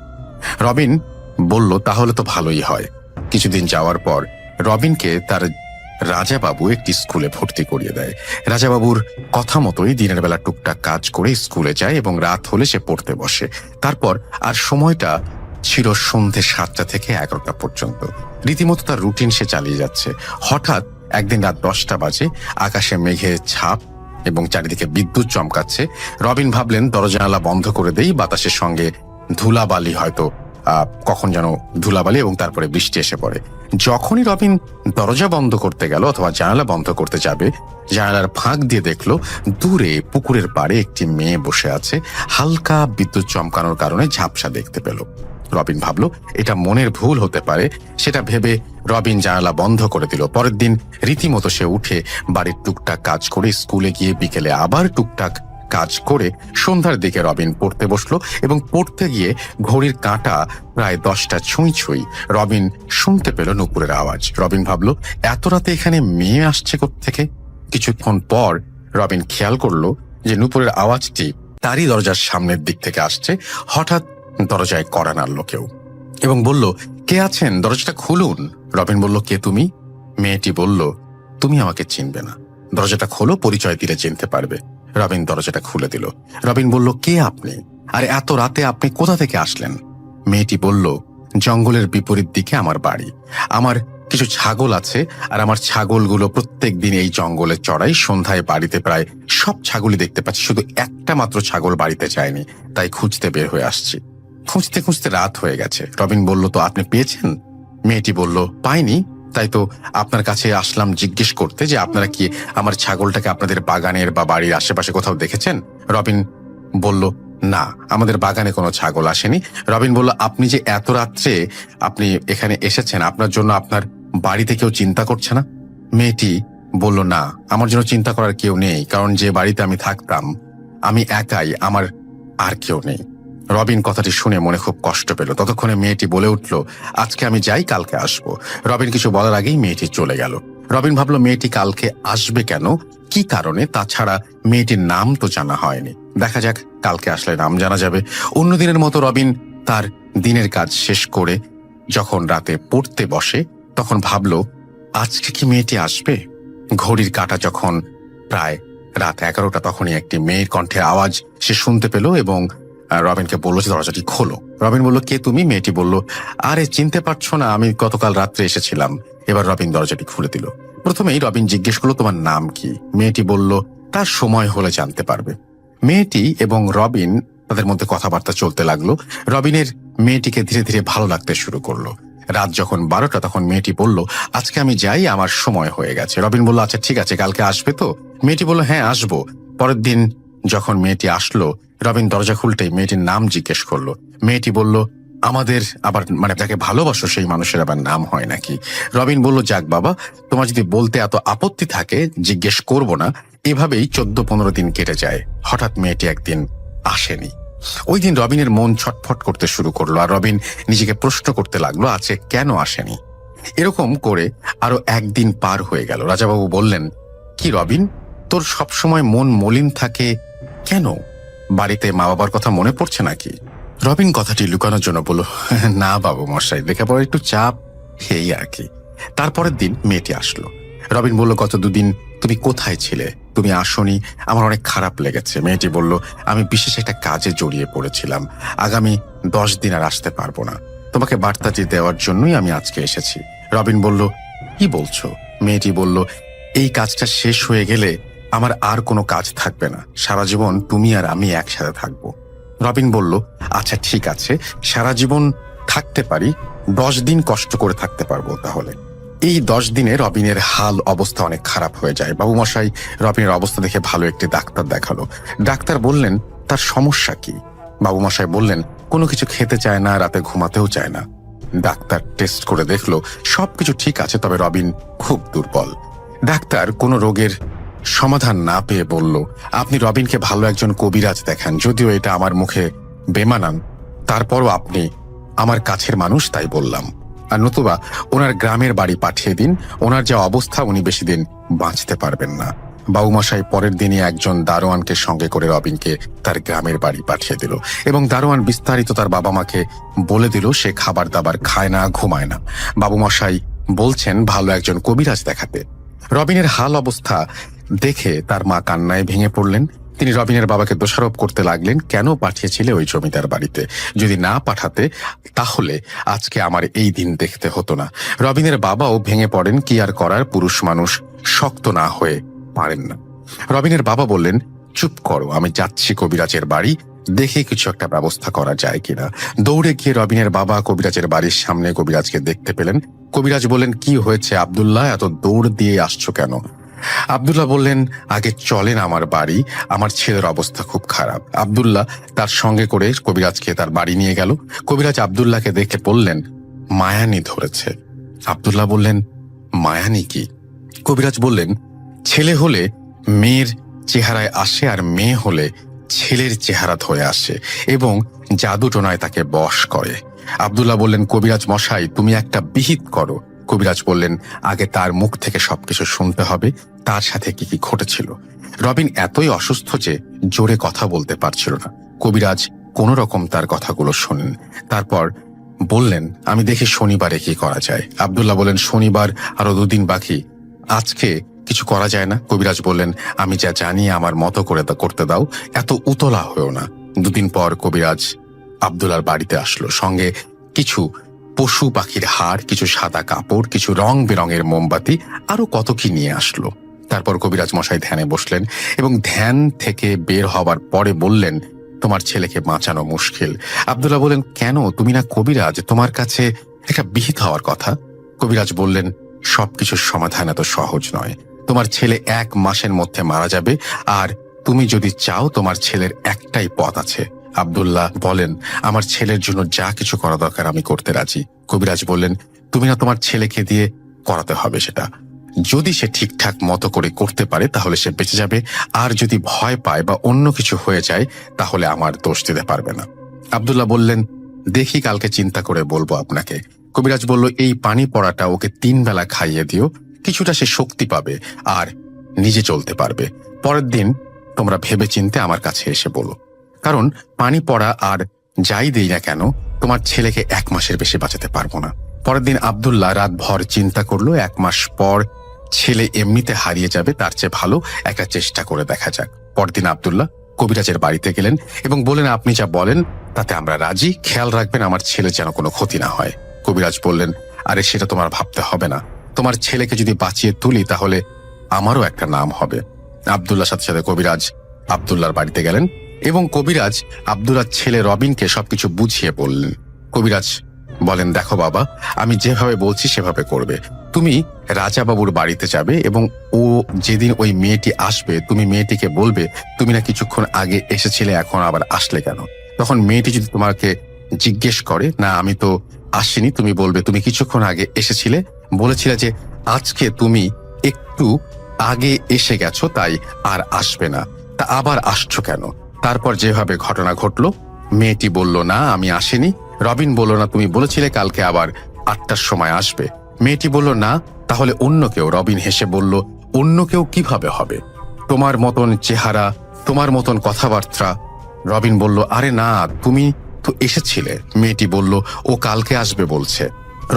রবিন বলল, তাহলে তো ভালোই হয়। কিছুদিন যাওয়ার পর রবিনকে তার রাজাবাবু একটি স্কুলে ভর্তি করিয়ে দেয়। রাজাবাবুর কথা মতোই দিনের বেলা টুকটাক কাজ করে স্কুলে যায় এবং রাত হলে সে পড়তে বসে। তারপর আর সময়টা ছিল সন্ধে 7টা থেকে 11টা পর্যন্ত। রীতিমতো তার রুটিন সে চালিয়ে যাচ্ছে। হঠাৎ একদিন রাত 10টা বাজে, আকাশে মেঘের ছাপ এবং চারিদিকে বিদ্যুৎ চমকাচ্ছে। রবিন ভাবলেন, দরজা জানালা বন্ধ করে দেই, বাতাসের সঙ্গে ধুলাবালি, হয়তো কখন যেন ধুলাবালি, এবং তারপরে বৃষ্টি এসে পড়ে। যখনই রবিন দরজা বন্ধ করতে গেল অথবা জানালা বন্ধ করতে যাবে, জানালার ফাঁক দিয়ে দেখলো দূরে পুকুরের পাড়ে একটি মেয়ে বসে আছে। হালকা বিদ্যুৎ চমকানোর কারণে ঝাপসা দেখতে পেল। রবিন ভাবল এটা মনের ভুল হতে পারে। সেটা ভেবে রবিন জানালা বন্ধ করে দিল। পরের দিন রীতিমতো সে উঠে বাড়ির টুকটাক কাজ করে স্কুলে গিয়ে বিকেলে আবার টুকটাক কাজ করে সন্ধ্যার দিকে রবিন পড়তে বসলো এবং পড়তে গিয়ে ঘড়ির কাঁটা প্রায় 10টা ছুঁই ছুঁই রবিন শুনতে পেল নুপুরের আওয়াজ। রবিন ভাবল, এত রাতে এখানে মেয়ে আসছে কোত্থেকে? কিছুক্ষণ পর রবিন খেয়াল করলো যে নুপুরের আওয়াজটি তারই দরজার সামনের দিক থেকে আসছে। হঠাৎ দরজায় কড়া নাড়ল কেউ এবং বলল, কে আছেন, দরজাটা খুলুন। রবিন বলল, কে তুমি? মেয়েটি বলল, তুমি আমাকে চিনবে না, দরজাটা খোলো, পরিচয় দিলে চিনতে পারবে। রবিন দরজাটা খুলে দিল। রবিন বলল, কে আপনি, আর এত রাতে আপনি কোথা থেকে আসলেন? মেয়েটি বলল, জঙ্গলের বিপরীত দিকে আমার বাড়ি। আমার কিছু ছাগল আছে, আর আমার ছাগলগুলো প্রত্যেক দিন এই জঙ্গলে চড়াই। সন্ধ্যায় বাড়িতে প্রায় সব ছাগলই দেখতে পাচ্ছি, শুধু একটা মাত্র ছাগল বাড়িতে যায়নি, তাই খুঁজতে বের হয়ে আসছি। খুঁজতে খুঁজতে রাত হয়ে গেছে। রবিন বলল, তো আপনি পেয়েছেন? মেয়েটি বলল, পাইনি, তাই তো আপনার কাছে আসলাম জিজ্ঞেস করতে যে আপনারা কি আমার ছাগলটাকে আপনাদের বাগানের বা বাড়ির আশেপাশে কোথাও দেখেছেন? রবিন বলল, না, আমাদের বাগানে কোনো ছাগল আসেনি। রবিন বলল, আপনি যে এত রাত্রে আপনি এখানে এসেছেন, আপনার জন্য আপনার বাড়িতে কেউ চিন্তা করছে না? মেয়েটি বলল, না, আমার জন্য চিন্তা করার কেউ নেই, কারণ যে বাড়িতে আমি থাকতাম আমি একাই, আমার আর কেউ নেই। রবিন কথাটি শুনে মনে খুব কষ্ট পেল। ততক্ষণে মেয়েটি বলে উঠল, আজকে আমি যাই, কালকে আসবো। রবিন কিছু বলার আগেই মেয়েটি চলে গেল। রবিন ভাবল, মেয়েটি কালকে আসবে কেন, কি কারণে? তাছাড়া মেয়েটির নাম তো জানা হয়নি। দেখা যাক, কালকে আসলে নাম জানা যাবে। অন্যদিনের মতো রবিন তার দিনের কাজ শেষ করে যখন রাতে পড়তে বসে, তখন ভাবল, আজকে কি মেয়েটি আসবে? ঘড়ির কাঁটা যখন প্রায় রাত 11টা, তখনই একটি মেয়ের কণ্ঠের আওয়াজ সে শুনতে পেল এবং রবিনকে বলল যে দরজাটি খোলো। রবিন বলল, কে তুমি? মেয়েটি বলল, আরে চিনতে পারছো না, আমি গতকাল রাত্রে এসেছিলাম। এবার রবিন দরজাটি খুলে দিল। প্রথমেই রবিন জিজ্ঞেস করলো, তোমার নাম কি? মেয়েটি বলল, তার সময় হলে জানতে পারবে। মেয়েটি এবং রবিন, তাদের মধ্যে কথাবার্তা চলতে লাগলো। রবিনের মেয়েটিকে ধীরে ধীরে ভালো লাগতে শুরু করলো। রাত যখন 12টা তখন মেয়েটি বলল, আজকে আমি যাই, আমার সময় হয়ে গেছে। রবিন বলল, আচ্ছা ঠিক আছে, কালকে আসবে তো? মেয়েটি বলল, হ্যাঁ আসবো। পরের দিন যখন মেয়েটি আসলো, রবিন দরজা খুলতেই মেয়েটির নাম জিজ্ঞেস করলো। মেয়েটি বলল, আমাদের আবার মানে যাকে ভালোবাসো সেই মানুষের আবার নাম হয় নাকি? রবিন বলল, যাক বাবা, তোমার যদি বলতে এত আপত্তি থাকে জিজ্ঞেস করব না। এভাবেই 14-15 দিন কেটে যায়। হঠাৎ মেয়েটি একদিন আসেনি। ওই দিন রবিনের মন ছটফট করতে শুরু করলো, আর রবিন নিজেকে প্রশ্ন করতে লাগলো, আজকে কেন আসেনি। এরকম করে আরো একদিন পার হয়ে গেল। রাজাবাবু বললেন, কি রবিন, তোর সবসময় মন মলিন থাকে কেন? বাড়িতে মা বাবার কথা মনে পড়ছে নাকি? রবিন কথাটি লুকানোর জন্য বলল, না বাবু মশাই, লেখাপড়ার একটু চাপ, এই আর কি। তারপরের দিন মেয়েটি আসলো। রবিন বলল, গত 2 দিন তুমি কোথায় ছিলে? তুমি আসোনি, আমার অনেক খারাপ লেগেছে। মেয়েটি বলল, আমি বিশেষ একটা কাজে জড়িয়ে পড়েছিলাম, আগামী 10 দিন আর আসতে পারবো না। তোমাকে বার্তাটি দেওয়ার জন্যই আমি আজকে এসেছি। রবিন বলল, কি বলছো? মেয়েটি বলল, এই কাজটা শেষ হয়ে গেলে আমার আর কোনো কাজ থাকবে না, সারা জীবন তুমি আর আমি একসাথে থাকবো। রবিন বলল, আচ্ছা ঠিক আছে, সারা জীবন থাকতে পারি, 10 দিন কষ্ট করে থাকতে পারবো তাহলে। এই 10 দিনে রবিনের হাল অবস্থা অনেক খারাপ হয়ে যায়। বাবুমশাই রবিনের অবস্থা দেখে ভালো একটি ডাক্তার দেখালো। ডাক্তার বললেন, তার সমস্যা কি? বাবুমশাই বললেন, কোনো কিছু খেতে চায় না, রাতে ঘুমাতেও চায় না। ডাক্তার টেস্ট করে দেখলো সবকিছু ঠিক আছে, তবে রবিন খুব দুর্বল। ডাক্তার কোনো রোগের সমাধান না পেয়ে বলল, আপনি রবিনকে ভালো একজন কবিরাজ দেখান। যদিও এটা আমার মুখে বেমানান, তারপরও আপনি আমার কাছের মানুষ, তাই বললাম। আর নতুবা ওনার গ্রামের বাড়ি পাঠিয়ে দিন, ওনার যা অবস্থা উনি বেশি দিন বাঁচতে পারবেন না। বাবুমশাই পরের দিনই একজন দারোয়ানকে সঙ্গে করে রবিনকে তার গ্রামের বাড়ি পাঠিয়ে দিল, এবং দারোয়ান বিস্তারিত তার বাবা মাকে বলে দিল সে খাবার দাবার খায় না, ঘুমায় না। বাবুমশাই বলছেন ভালো একজন কবিরাজ দেখাতে। রবিনের হাল অবস্থা দেখে তার মা কান্নায় ভেঙে পড়লেন। তিনি রবিনের বাবাকে দোষারোপ করতে লাগলেন, কেন পাঠিয়েছিলে ওই জমিদার বাড়িতে? যদি না পাঠাতে তাহলে আজকে আমার এই দিন দেখতে হতো না। রবিনের বাবাও ভেঙে পড়েন, কি আর করার, পুরুষ মানুষ শক্ত না হয়ে পারেন না। রবিনের বাবা বললেন, চুপ করো, আমি যাচ্ছি কবিরাজের বাড়ি, দেখে কিছু একটা ব্যবস্থা করা যায় কিনা। দৌড়ে গিয়ে রবিনের বাবা কবিরাজের বাড়ির সামনে কবিরাজকে দেখতে পেলেন। কবিরাজ বললেন, কি হয়েছে আব্দুল্লাহ, এত দৌড় দিয়ে আসছো কেন? আব্দুল্লাহ বললেন, আগে চলেন আমার বাড়ি, আমার ছেলের অবস্থা খুব খারাপ। আব্দুল্লাহ তার সঙ্গে করে কবিরাজকে তার বাড়ি নিয়ে গেল। কবিরাজ আব্দুল্লাহকে দেখে বললেন, মায়ানি ধরেছে। আব্দুল্লাহ বললেন, মায়ানি কি? কবিরাজ বললেন, ছেলে হলে মেয়ের চেহারায় আসে, আর মেয়ে হলে ছেলের চেহারা ধরে আসে এবং জাদুটোনায় তাকে বশ করে। আব্দুল্লাহ বললেন, কবিরাজ মশাই, তুমি একটা বিহিত করো। কবিরাজ বললেন, আগে তার মুখ থেকে সবকিছু শুনতে হবে, তার সাথে কি কি ঘটেছিল। রবিন এতই অসুস্থ যে জোরে কথা বলতে পারছিল না। কবিরাজ কোন রকম তার কথাগুলো শোনেন, তারপর বললেন, আমি দেখি শনিবারে কি করা যায়। আব্দুল্লাহ বললেন, শনিবার আরো 2 দিন বাকি, আজকে কিছু করা যায় না? কবিরাজ বললেন, আমি যা জানি আমার মতো করে করতে দাও, এত উতলা হয়েও না। 2 দিন পর কবিরাজ আব্দুল্লাহর বাড়িতে আসলো, সঙ্গে কিছু পশু পাখির হাড়, কিছু সাদা কাপড়, কিছু রং বেরঙের মোমবাতি, আরো কত কি নিয়ে আসলো। তারপর কবিরাজ মশাই ধ্যানে বসলেন এবং ধ্যান থেকে বের হবার পরে বললেন, তোমার ছেলেকে বাঁচানো মুশকিল। আব্দুল্লাহ বললেন, কেন? তুমি না কবিরাজ, তোমার কাছে একটা বিহিত হওয়ার কথা। কবিরাজ বললেন, সবকিছুর সমাধান এত সহজ নয়। তোমার ছেলে 1 মাসের মধ্যে মারা যাবে, আর তুমি যদি চাও তোমার ছেলের একটাই পথ আছে। আব্দুল্লাহ বলেন, আমার ছেলের জন্য যা কিছু করা দরকার আমি করতে রাজি। কবিরাজ বললেন, তুমি না তোমার ছেলেকে দিয়ে করাতে হবে সেটা। যদি সে ঠিকঠাক মতো করে করতে পারে তাহলে সে বেঁচে যাবে, আর যদি ভয় পায় বা অন্য কিছু হয়ে যায় তাহলে আমার দোষ দিতে পারবে না। আব্দুল্লাহ বললেন, দেখি কালকে চিন্তা করে বলবো আপনাকে। কবিরাজ বলল, এই পানি পড়াটা ওকে 3 বেলা খাইয়ে দিও, কিছুটা সে শক্তি পাবে আর নিজে চলতে পারবে। পরের দিন তোমরা ভেবে চিন্তে আমার কাছে এসে বলো, কারণ পানি পড়া আর যাই দেই না কেন তোমার ছেলেকে 1 মাসের বেশি বাঁচাতে পারবো না। পরের দিন আব্দুল্লাহ রাত ভর চিন্তা করলো, 1 মাস পর ছেলে এমনিতে হারিয়ে যাবে, তার চেয়ে ভালো একটা চেষ্টা করে দেখা যাক। পরদিন আব্দুল্লাহ কবিরাজের বাড়িতে গেলেন এবং বললেন, আপনি যা বলেন তাতে আমরা রাজি, খেয়াল রাখবেন আমার ছেলে যেন কোনো ক্ষতি না হয়। কবিরাজ বললেন, আরে সেটা তোমার ভাবতে হবে না, তোমার ছেলেকে যদি বাঁচিয়ে তুলি তাহলে আমারও একটা নাম হবে। আব্দুল্লাহর সাথে সাথে কবিরাজ আব্দুল্লাহর বাড়িতে গেলেন এবং কবিরাজ আব্দুল্লাহর ছেলে রবিনকে সবকিছু বুঝিয়ে বললেন। কবিরাজ বলেন, দেখো বাবা, আমি যেভাবে বলছি সেভাবে করবে। তুমি রাজাবাবুর বাড়িতে যাবে এবং ও যেদিন ওই মেয়েটি আসবে তুমি মেয়েটিকে বলবে তুমি না কিছুক্ষণ আগে এসেছিলে, এখন আবার আসলে কেন? তখন মেয়েটি যদি তোমাকে জিজ্ঞেস করে, না আমি তো আসিনি, তুমি বলবে তুমি কিছুক্ষণ আগে এসেছিলে, বলেছিলে যে আজকে তুমি একটু আগে এসে গেছো তাই আর আসবে না, তা আবার আসছো কেন? তারপর যেভাবে ঘটনা ঘটলো, মেয়েটি বলল না আমি আসিনি। রবিন বলল, না তুমি বলেছিলে কালকে আবার 8টার সময় আসবে। মেয়েটি বলল না, তাহলে অন্য কেউ। রবিন হেসে বলল, অন্য কেউ কিভাবে হবে? তোমার মতন চেহারা, তোমার মতন কথাবার্তা। রবিন বলল, আরে না, তুমি তো এসেছিলে। মেয়েটি বলল, ও কালকে আসবে বলছে।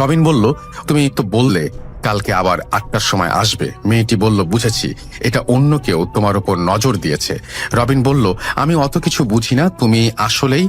রবিন বলল, তুমি তো বললে কালকে আবার 8টার সময় আসবে। মেয়েটি বলল, বুঝেছি, এটা অন্য কেউ তোমার উপর নজর দিয়েছে। রবিন বলল, আমি অত কিছু বুঝি না, তুমি আসলেই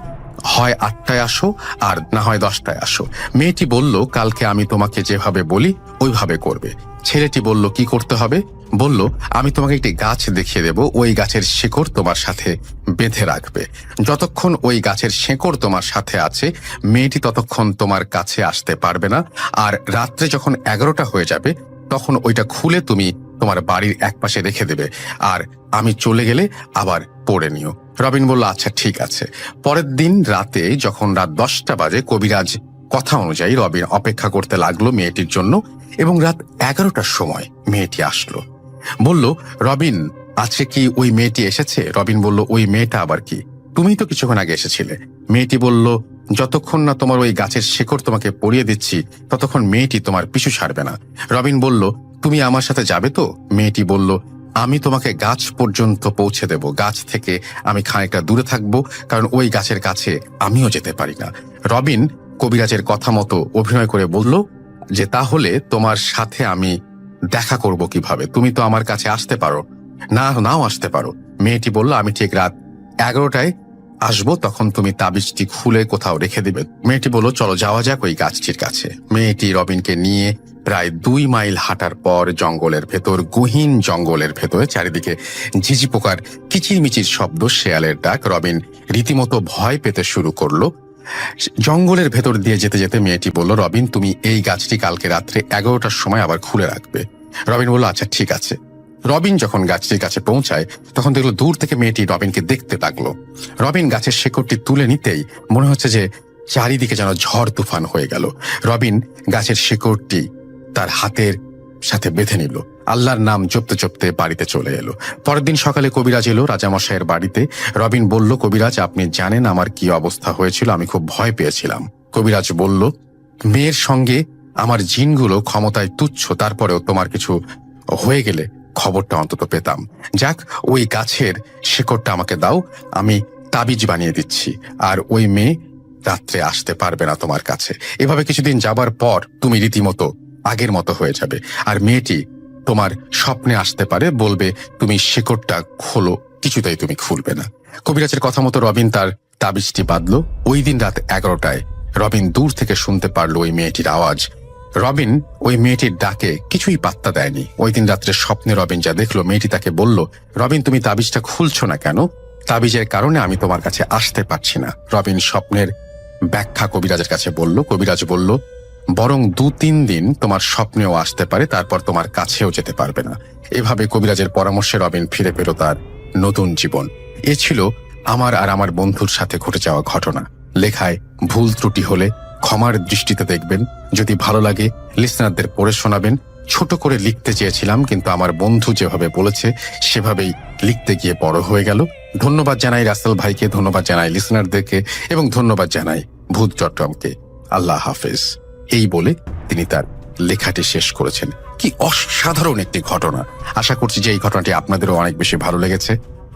হয় 8টায় আসো আর না হয় 10টায় আসো। মেয়েটি বলল, কালকে আমি তোমাকে যেভাবে বলি ওইভাবে করবে। ছেলেটি বলল, কি করতে হবে? বলল, আমি তোমাকে একটি গাছ দেখিয়ে দেব, ওই গাছের শিকড় তোমার সাথে বেঁধে রাখবে। যতক্ষণ ওই গাছের শিকড় তোমার সাথে আছে মেয়েটি ততক্ষণ তোমার কাছে আসতে পারবে না, আর রাত্রে যখন 11টা হয়ে যাবে তখন ওইটা খুলে তুমি তোমার বাড়ির একপাশে রেখে দেবে, আর আমি চলে গেলে আবার পড়ে নিও। রবিন বলল, আচ্ছা ঠিক আছে। পরের দিন রাতে যখন রাত 10টা বাজে, কবিরাজ কথা অনুযায়ী রবিন অপেক্ষা করতে লাগলো মেয়েটির জন্য, এবং রাত 11টার সময় মেয়েটি আসলো। বলল, রবিন আজকে কি ওই মেয়েটি এসেছে? রবিন বলল, ওই মেয়েটা আবার কি? তুমি তো কিছুক্ষণ আগে এসেছিলে। মেয়েটি বলল, যতক্ষণ না তোমার ওই গাছের শেকড় তোমাকে পরিয়ে দিচ্ছি ততক্ষণ মেয়েটি তোমার পিছু ছাড়বে না। রবিন বলল, তুমি আমার সাথে যাবে তো? মেয়েটি বলল, আমি তোমাকে গাছ পর্যন্ত পৌঁছে দেব, গাছ থেকে আমি খানিকটা দূরে থাকবো, কারণ ওই গাছের কাছে আমিও যেতে পারি না। রবিন কবিরাজের কথা মতো অভিনয় করে বলল যে, তাহলে তোমার সাথে আমি দেখা করব কিভাবে? তুমি তো আমার কাছে আসতে পারো, নাও আসতে পারো। মেয়েটি বলল, আমি ঠিক রাত 11টায় আসবো, তখন তুমি তাবিজটি খুলে কোথাও রেখে দিবে। মেয়েটি বলল, চলো যাওয়া যাক ওই গাছটির কাছে। মেয়েটি রবিনকে নিয়ে প্রায় 2 মাইল হাঁটার পর জঙ্গলের ভেতর, গহীন জঙ্গলের ভেতরে, চারিদিকে ঝিঝি পোকার কিচিরমিচির শব্দ, শেয়ালের ডাক। রবিন রীতিমতো ভয় পেতে শুরু করলো। জঙ্গলের ভেতর দিয়ে যেতে যেতে মেয়েটি বলল, রবিন তুমি এই গাছটি কালকে রাত্রে 11টার সময় আবার খুলে রাখবে। রবিন বলল, আচ্ছা ঠিক আছে। রবিন যখন গাছটির কাছে পৌঁছায় তখন দেখলো দূর থেকে মেয়েটি রবিনকে দেখতে লাগলো। রবিন গাছের শেকড়টি তুলে নিতেই মনে হচ্ছে যে চারিদিকে যেন ঝড় তুফান হয়ে গেল। রবিন গাছের শেকড়টি তার হাতের সাথে বেঁধে নিল, আল্লাহর নাম জপতে জপতে বাড়িতে চলে এলো। পরের দিন সকালে কবিরাজ এলো রাজামশাইয়ের বাড়িতে। রবিন বলল, কবিরাজ আপনি জানেন আমার কি অবস্থা হয়েছিল, আমি খুব ভয় পেয়েছিলাম। কবিরাজ বলল, মেয়ের সঙ্গে আমার জিনগুলো ক্ষমতায় তুচ্ছ, তারপরেও তোমার কিছু হয়ে গেলে খবরটা অন্তত পেতাম। যাক, ওই গাছের শিকড়টা আমাকে দাও, আমি তাবিজ বানিয়ে দিচ্ছি, আর ওই মেয়ে রাত্রে আসতে পারবে না তোমার কাছে। এভাবে কিছুদিন যাবার পর তুমি রীতিমতো আগের মতো হয়ে যাবে, আর মেয়েটি তোমার স্বপ্নে আসতে পারে, বলবে তুমি শিকড়টা খোলো, কিছুতেই তুমি খুলবে না। কবিরাজের কথা মতো রবিন তার তাবিজটি বাঁধল। ওই দিন রাত 11টায় রবিন দূর থেকে শুনতে পারল ওই মেয়েটির আওয়াজ। রবিন ওই মেয়েটির ডাকে কিছুই পাত্তা দেয়নি। ওই দিন রাত্রে স্বপ্নে রবিন যা দেখলো, মেয়েটি তাকে বলল, রবিন তুমি তাবিজটা খুলছো না কেন? তাবিজের কারণে আমি তোমার কাছে আসতে পারছি না। রবিন স্বপ্নের ব্যাখ্যা কবিরাজের কাছে বলল। কবিরাজ বলল, বরং 2-3 দিন তোমার স্বপ্নেও আসতে পারে, তারপর তোমার কাছেও যেতে পারবে না। এভাবে কবিরাজের পরামর্শে রবিন ফিরে পেল তার নতুন জীবন। এ ছিল আমার আর আমার বন্ধুর সাথে ঘটে যাওয়া ঘটনা। লেখায় ভুল ত্রুটি হলে ক্ষমার দৃষ্টিতে দেখবেন। যদি ভালো লাগে লিসনারদের পড়ে শোনাবেন। ছোট করে লিখতে চেয়েছিলাম, কিন্তু আমার বন্ধু যেভাবে বলেছে সেভাবেই লিখতে গিয়ে বড় হয়ে গেল। ধন্যবাদ জানাই রাসেল ভাইকে, ধন্যবাদ জানাই লিসনারদেরকে, এবং ধন্যবাদ জানাই ভূত.com-কে। আল্লাহ হাফেজ। এই বলে তিনি তার লেখাটি শেষ করেছেন। কি অসাধারণ একটি ঘটনা! আশা করছি যে এই ঘটনাটি আপনাদেরও অনেক বেশি ভালো লেগেছে,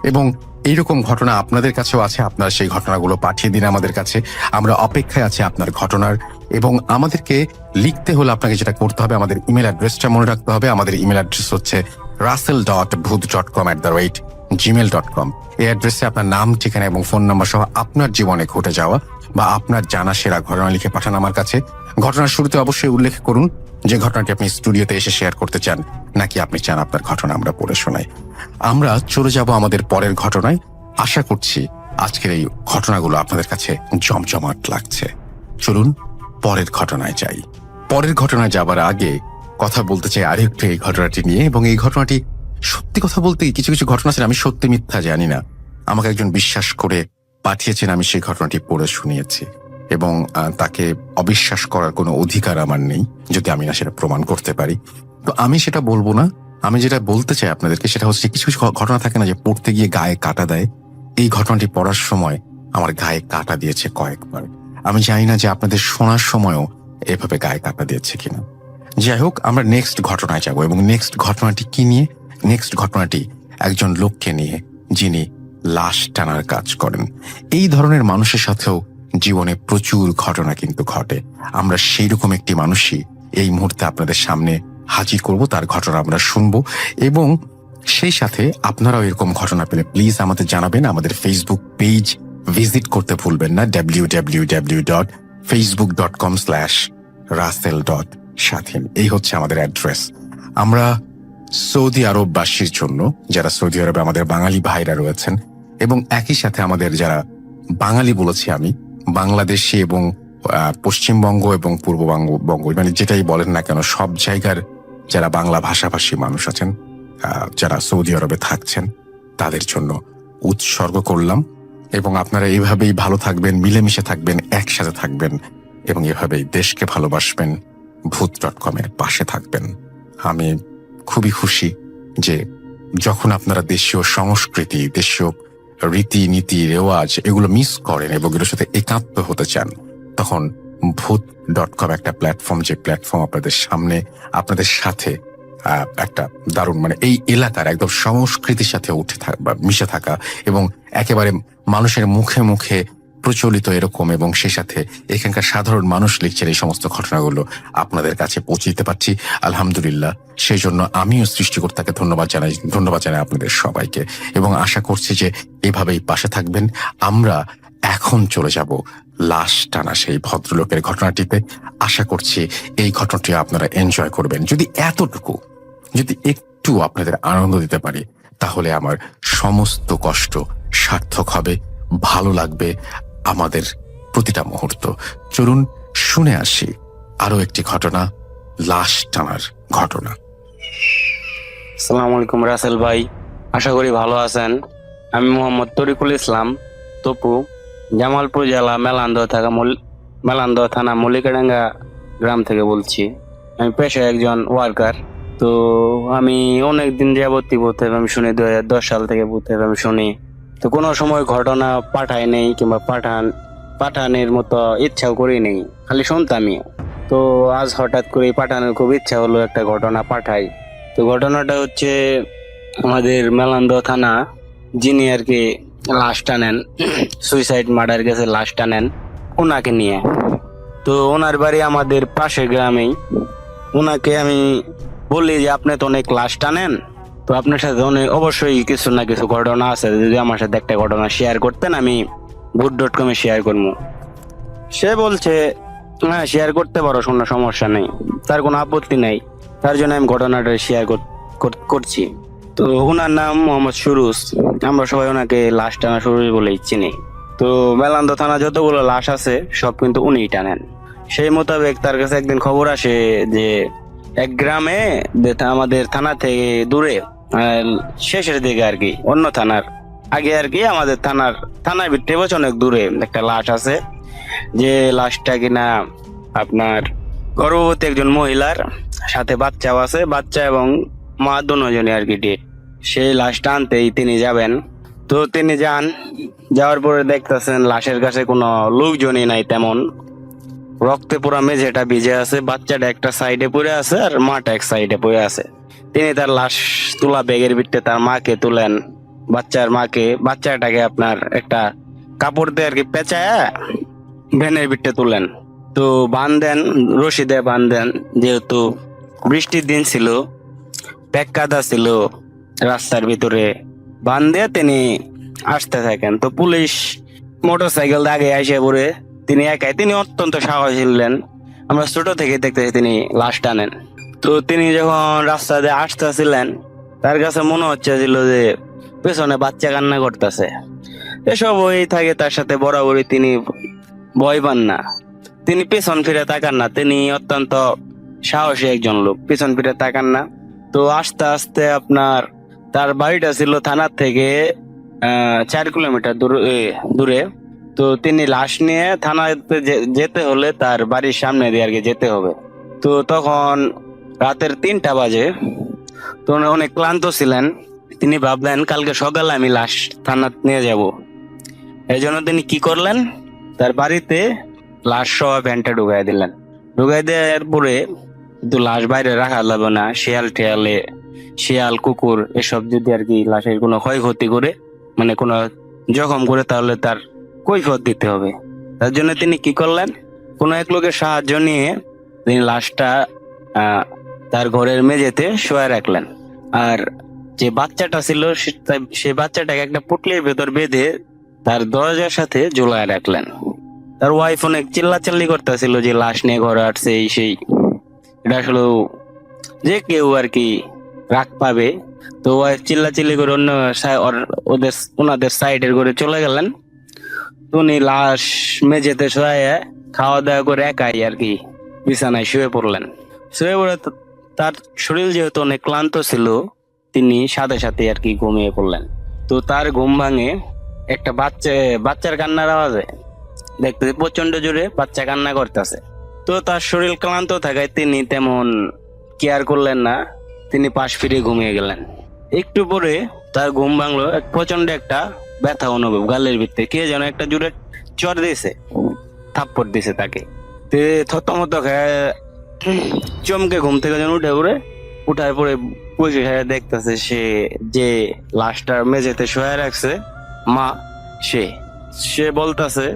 এবং এইরকম ঘটনা আপনাদের কাছেও আছে। আপনারা সেই ঘটনাগুলো পাঠিয়ে দিন আমাদের কাছে। আমরা অপেক্ষায় আছি আপনার ঘটনার। এবং আমাদেরকে লিখতে হলে আপনাকে যেটা করতে হবে, আমাদের ইমেল অ্যাড্রেসটা মনে রাখতে হবে। আমাদের ইমেল অ্যাড্রেস হচ্ছে russell.booth.com@gmail.com। এই অ্যাড্রেসে আপনার নাম, ঠিকানা এবং ফোন নাম্বার সহ আপনার জীবনে ঘটে যাওয়া বা আপনার জানা সেরা ঘটনা লিখে পাঠান আমার কাছে। ঘটনার শুরুতে অবশ্যই উল্লেখ করুন যে ঘটনাটি আপনি স্টুডিওতে এসে শেয়ার করতে চান, নাকি আপনি চান আপনার ঘটনা আমরা পড়ে শোনাই। আমরা চলে যাব আমাদের পরের ঘটনায়। আশা করছি আজকের এই ঘটনাগুলো আপনাদের কাছে জমজমাট লাগছে। চলুন পরের ঘটনায় যাই। পরের ঘটনায় যাবার আগে কথা বলতে চাই আরেকটু এই ঘটনাটি নিয়ে, এবং এই ঘটনাটি সত্যি কথা বলতে কিছু কিছু ঘটনা আছে আমি সত্যি মিথ্যা জানি না, আমাকে একজন বিশ্বাস করে পাঠিয়েছেন, আমি সেই ঘটনাটি পড়ে শুনিয়েছি, এবং তাকে অবিশ্বাস করার কোনো অধিকার আমার নেই যদি আমি না সেটা প্রমাণ করতে পারি। তো আমি সেটা বলবো না। আমি যেটা বলতে চাই আপনাদেরকে সেটা হচ্ছে, কিছু কিছু ঘটনা থাকে না যে পড়তে গিয়ে গায়ে কাটা দেয়। এই ঘটনাটি পড়ার সময় আমার গায়ে কাটা দিয়েছে কয়েকবার। আমি জানি না যে আপনাদের শোনার সময়ও এভাবে গায়ে কাটা দিয়েছে কিনা। যাই হোক, আমরা নেক্সট ঘটনায় যাব, এবং নেক্সট ঘটনাটি কি নিয়ে? নেক্সট ঘটনাটি একজন লোককে নিয়ে যিনি লাশ টানার কাজ করেন। এই ধরনের মানুষের সাথেও জীবনে প্রচুর ঘটনা কিন্তু ঘটে। আমরা সেই রকম একটি মানুষই এই মুহূর্তে আপনাদের সামনে হাজির করব, তার ঘটনা আমরা শুনবো, এবং সেই সাথে আপনারাও এরকম ঘটনা পেলে প্লিজ আমাদের জানাবেন। আমাদের ফেসবুক পেজ ভিজিট করতে ভুলবেন না, www.facebook.com/rasel.shatheen। এই হচ্ছে আমাদের অ্যাড্রেস। আমরা সৌদি আরববাসীর জন্য, যারা সৌদি আরবে আমাদের বাঙালি ভাইরা রয়েছেন, এবং একই সাথে আমাদের যারা বাঙালি বলেছি আমি, বাংলাদেশি এবং পশ্চিমবঙ্গ এবং পূর্ববঙ্গ, মানে যেটাই বলেন না কেন, সব জায়গার যারা বাংলা ভাষাভাষী মানুষ আছেন, যারা সৌদি আরবে থাকছেন, তাদের জন্য উৎসর্গ করলাম। এবং আপনারা এইভাবেই ভালো থাকবেন, মিলেমিশে থাকবেন, একসাথে থাকবেন, এবং এভাবেই দেশকে ভালোবাসবেন, ভূত.com এর পাশে থাকবেন। আমি খুবই খুশি যে যখন আপনারা দেশীয় সংস্কৃতি, দেশীয় রীতিনীতি, রেওয়াজ এগুলো মিস করেন এবং এগুলোর সাথে একাত্ম হতে চান, তখন ভূত.com একটা প্ল্যাটফর্ম, যে প্ল্যাটফর্ম আপনাদের সামনে, আপনাদের সাথে একটা দারুণ, মানে এই এলাকার একদম সংস্কৃতির সাথে উঠে থাকা বা মিশে থাকা, এবং একেবারে মানুষের মুখে মুখে প্রচলিত এরকম, এবং সেই সাথে এখানকার সাধারণ মানুষ লিখছেন এই সমস্ত ঘটনাগুলো আপনাদের কাছে পৌঁছে দিতে পারছি, আলহামদুলিল্লাহ। সেই জন্য আমিও সৃষ্টিকর্তাকে ধন্যবাদ জানাই আপনাদের সবাইকে, এবং আশা করছি যে এভাবেই পাশে থাকবেন। আমরা এখন চলে যাব লাশ টানা সেই ভদ্রলোকের ঘটনাটিতে। আশা করছি এই ঘটনাটি আপনারা এনজয় করবেন। যদি একটু আপনাদের আনন্দ দিতে পারি, তাহলে আমার সমস্ত কষ্ট সার্থক হবে, ভালো লাগবে আমাদের প্রতিটা মুহূর্ত। চলুন শুনে আসি আরো একটি ঘটনা, লাশ টানার ঘটনা। আসসালামু আলাইকুম রাসেল ভাই, আশা করি ভালো আছেন। আমি মোহাম্মদ তরিকুল ইসলাম তপু, জামালপুর জেলা মেলান্দ থানা মল্লিকাডাঙ্গা গ্রাম থেকে বলছি। আমি পেশায় একজন ওয়ার্কার। তো আমি অনেকদিন যাবতীয় ভূত আমি শুনি, 2010 সাল থেকে ভূত আমি শুনি। তো কোনো সময় ঘটনা পাঠাই নেই, কিংবা পাঠানোর মতো ইচ্ছাও করি নেই, খালি শুনতামই। তো আজ হঠাৎ করে পাঠানোর খুব ইচ্ছা হলো, একটা ঘটনা পাঠাই। তো ঘটনাটা হচ্ছে, আমাদের মেলান্দ থানা যিনি আর কি লাশ টানেন, সুইসাইড মার্ডার কেসে লাশ টানেন, ওনাকে নিয়ে। তো ওনার বাড়ি আমাদের পাশের গ্রামেই। ওনাকে আমি বললি যে আপনি তো অনেক লাশ টানেন, তো আপনার সাথে অবশ্যই কিছু না কিছু ঘটনা আছে, যদি আমার সাথে একটা ঘটনা শেয়ার করতেন আমি ভূত.com এ শেয়ার করবো। সে বলছে হ্যাঁ শেয়ার করতে পারো, কোনো সমস্যা নেই, তার কোনো আপত্তি নেই। তার জন্য আমি ঘটনাটা শেয়ার করছি। তো ওনার নাম মোহাম্মদ সুরুজ, আমরা সবাই ওনাকে লাশ টানা সুরুজ বলেই চিনি। তো মেলান্দ থানা যতগুলো লাশ আছে সব কিন্তু উনিই টানেন। সেই মোতাবেক তার কাছে একদিন খবর আসে যে এক গ্রামে, আমাদের থানা থেকে দূরে, শেষের দিকে আর কি, অন্য থানার আগে আর কি, আমাদের থানার ভিতরে অনেক দূরে একটা লাশ আছে, যে লাশটা কিনা আপনার গর্ভবতী একজন মহিলার, সাথে বাচ্চাও আছে, বাচ্চা এবং মা দুজনই আর কি ডেড। সেই লাশটা আনতেই তিনি যাবেন। তো তিনি যাওয়ার পরে দেখতেছেন লাশের কাছে কোনো লোকজনই নাই তেমন, রক্তে পুরা মেঝেটা ভিজে আছে, বাচ্চাটা একটা সাইডে পড়ে আছে আর মাটা এক সাইডে পড়ে আছে। তিনি তার লাশ তোলা ব্যাগের ভিতরে তার মাকে তুলেন, বাচ্চাটাকে আপনার একটা কাপড় দিয়ে আর কি পেঁচায় ভ্যানের ভিতরে তুলেন। তো বাঁধেন, রশি দিয়ে বাঁধেন, যেহেতু বৃষ্টির দিন ছিল, প্যাক কাদা ছিল রাস্তার ভিতরে, বাঁধে তিনি আসতে থাকেন। তো পুলিশ মোটরসাইকেল আগে এসে পড়ে, তিনি অত্যন্ত সাহসী ছিলেন, আমরা ছোট থেকে দেখতেছি তিনি লাশ টানেন। তো তিনি যখন রাস্তা দিয়ে আসতেছিলেন, তার কাছে মনে হচ্ছিল যে পেছনে বাচ্চা কান্না করতেছে। এসব হয়ে থাকে তার সাথে, বরাবরই তিনি ভয় পান না। তিনি পেছন ফিরে তাকান না, তিনি অত্যন্ত সাহসী একজন লোক, পেছন ফিরে তাকান না। তো আস্তে আস্তে আপনার তার বাড়িটা ছিল থানার থেকে 4 কিলোমিটার দূরে। তো তিনি লাশ নিয়ে থানাতে যেতে হলে তার বাড়ির সামনে দিয়ে আর কি যেতে হবে। তো তখন রাতের 3টা বাজে। তো উনি অনেক ক্লান্ত ছিলেন, তিনি ভাবলেন কালকে সকালে আমি লাশ থানাতে নিয়ে যাব। এই জন্য তিনি কি করলেন, তার বাড়িতে লাশ সহ ভ্যানটা ঢুকাই দিলেন। ঢুকাই দেওয়ার পরে কিন্তু লাশ বাইরে রাখা যাবে না, শিয়াল কুকুর এসব যদি আর কি লাশের কোনো ক্ষয়ক্ষতি করে, মানে কোনো জখম করে, তাহলে তার কৈফিয়ত দিতে হবে। তার জন্য তিনি কি করলেন, কোনো এক লোকের সাহায্য নিয়ে তিনি লাশটা তার ঘরের মেঝেতে শোয়া রাখলেন। আর যে বাচ্চাটা ছিল সে বাচ্চাটাকে একটা পুটলির ভেতর বেঁধে তার দরজার সাথে ঝুলায় রাখলেন। তার ওয়াইফ অনেক চিল্লাচিল্লি করতেছিল যে লাশ নিয়ে ঘরে আসছে এই সেই। এটা আসলে যে কেউ আর কি রাগ পাবে। তো ওয়াইফ চিল্লাচিল্লি করে ওনাদের সাইডের ঘরে চলে গেলেন। উনি লাশ মেঝেতে শোয়া খাওয়া দাওয়া করে একাই আর কি বিছানায় শুয়ে পড়লেন। শুয়ে পড়ে তার শরীর যেহেতু অনেক ক্লান্ত ছিল, তিনি সাথে সাথে আর কি ঘুমিয়ে পড়লেন। তো তার ঘুম ভাঙে একটা বাচ্চার কান্নার আওয়াজে, দেখতে প্রচন্ড জোরে বাচ্চা কান্না করতেছে। তো তার শরীর ক্লান্ত থাকায় তিনি তেমন কেয়ার করলেন না, তিনি পাশ ফিরে ঘুমিয়ে গেলেন। একটু পরে তার ঘুম ভাঙলো, প্রচন্ড একটা ব্যথা অনুভব, গালের ভিতরে কে যেন একটা জোরে চর দিয়েছে, থাপ্পড় দিয়েছে তাকে। থতমত খেয়ে চমকে ঘুম থেকে যেন উঠার পরে বসে দেখতেছে সে যে লাশটার মেঝেতে শোয়া রাখছে মা, সে বলতেছে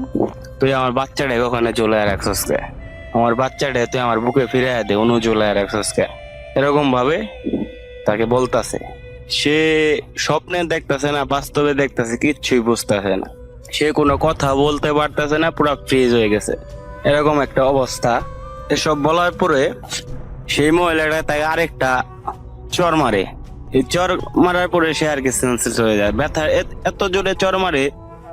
তুই আমার বাচ্চাটাকে ওখানে চলে রাখছস কে, আমার বাচ্চাটা তুই আমার বুকে ফিরে দে, অনু চলে রাখছস কে, এরকম ভাবে তাকে বলতাছে। সে স্বপ্নে দেখতেছে না, বাস্তবে দেখতেছে, কিচ্ছুই বুঝতেছে না, সে কোনো কথা বলতে পারতেছে না, পুরো ফ্রিজ হয়ে গেছে, এরকম একটা অবস্থা। এসব বলার পরে সেই মহিলাটা তাকে আরেকটা চর মারে। এই চর মারার পরে সে আর কি সেন্সলেস হয়ে যায়, ব্যথা এত জোরে চর মারে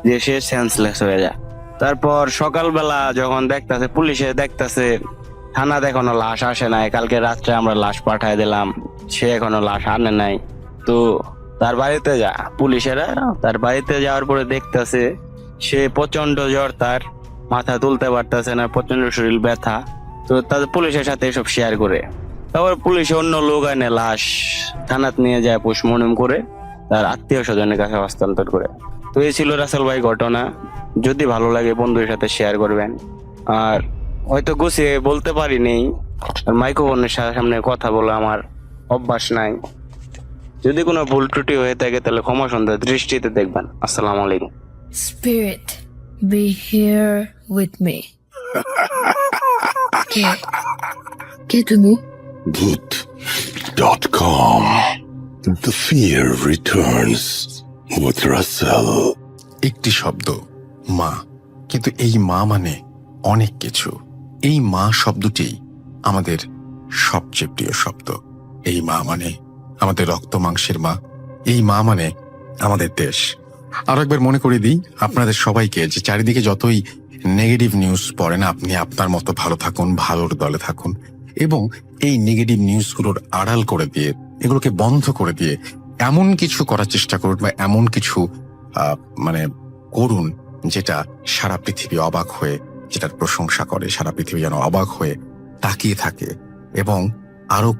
যে সে সেন্সলেস হয়ে যায়। তারপর সকালবেলা যখন দেখতেছে, পুলিশে দেখতেছে থানাতে এখনো লাশ আসে নাই, কালকে রাত্রে আমরা লাশ পাঠায় দিলাম, সে এখনো লাশ আনে নাই। তো তার বাড়িতে পুলিশেরা তার বাড়িতে যাওয়ার পরে দেখতেছে সে প্রচন্ড জ্বর, তার মাথা তুলতে পারতেছে না, প্রচন্ড শরীর ব্যথা। তো তাদের পুলিশের সাথে এসব শেয়ার করে, তারপর পুলিশে অন্য লোক আনে লাশ থানাত নিয়ে যায়, পোস্টমর্টম করে তার আত্মীয় স্বজনের কাছে হস্তান্তর করে। তো এই ছিল রাসেল ভাই ঘটনা। যদি ভালো লাগে বন্ধুদের সাথে শেয়ার করবেন। আর হয়তো গুছিয়ে বলতে পারিনি, মাইক্রোফোনের সামনে কথা বলে আমার অভ্যাস নাই, যদি কোনো ভুল ত্রুটি হয়ে থাকে তাহলে ক্ষমা সুন্দর দৃষ্টিতে দেখবেন। আসসালামু আলাইকুম। Spirit, be here with me. কে তুমি? Bhoot.com. The fear returns with Russell. একটি শব্দ মা, কিন্তু এই মা মানে অনেক কিছু। এই মা শব্দটি আমাদের সবচেয়ে প্রিয় শব্দ। এই মা মানে আমাদের রক্ত মাংসের মা, এই মা মানে আমাদের দেশ। আরো একবার মনে করে দিই আপনাদের সবাইকে যে চারিদিকে যতই নেগেটিভ নিউজ পড়েন, আপনি আপনার মতো ভালো থাকুন, ভালোর দলে থাকুন, এবং এই নেগেটিভ নিউজগুলোর আড়াল করে দিয়ে, এগুলোকে বন্ধ করে দিয়ে এমন কিছু করার চেষ্টা করুন, বা এমন কিছু করুন যেটা সারা পৃথিবী অবাক হয়ে, যেটার প্রশংসা করে, সারা পৃথিবী যেন অবাক হয়ে তাকিয়ে থাকে, এবং আরো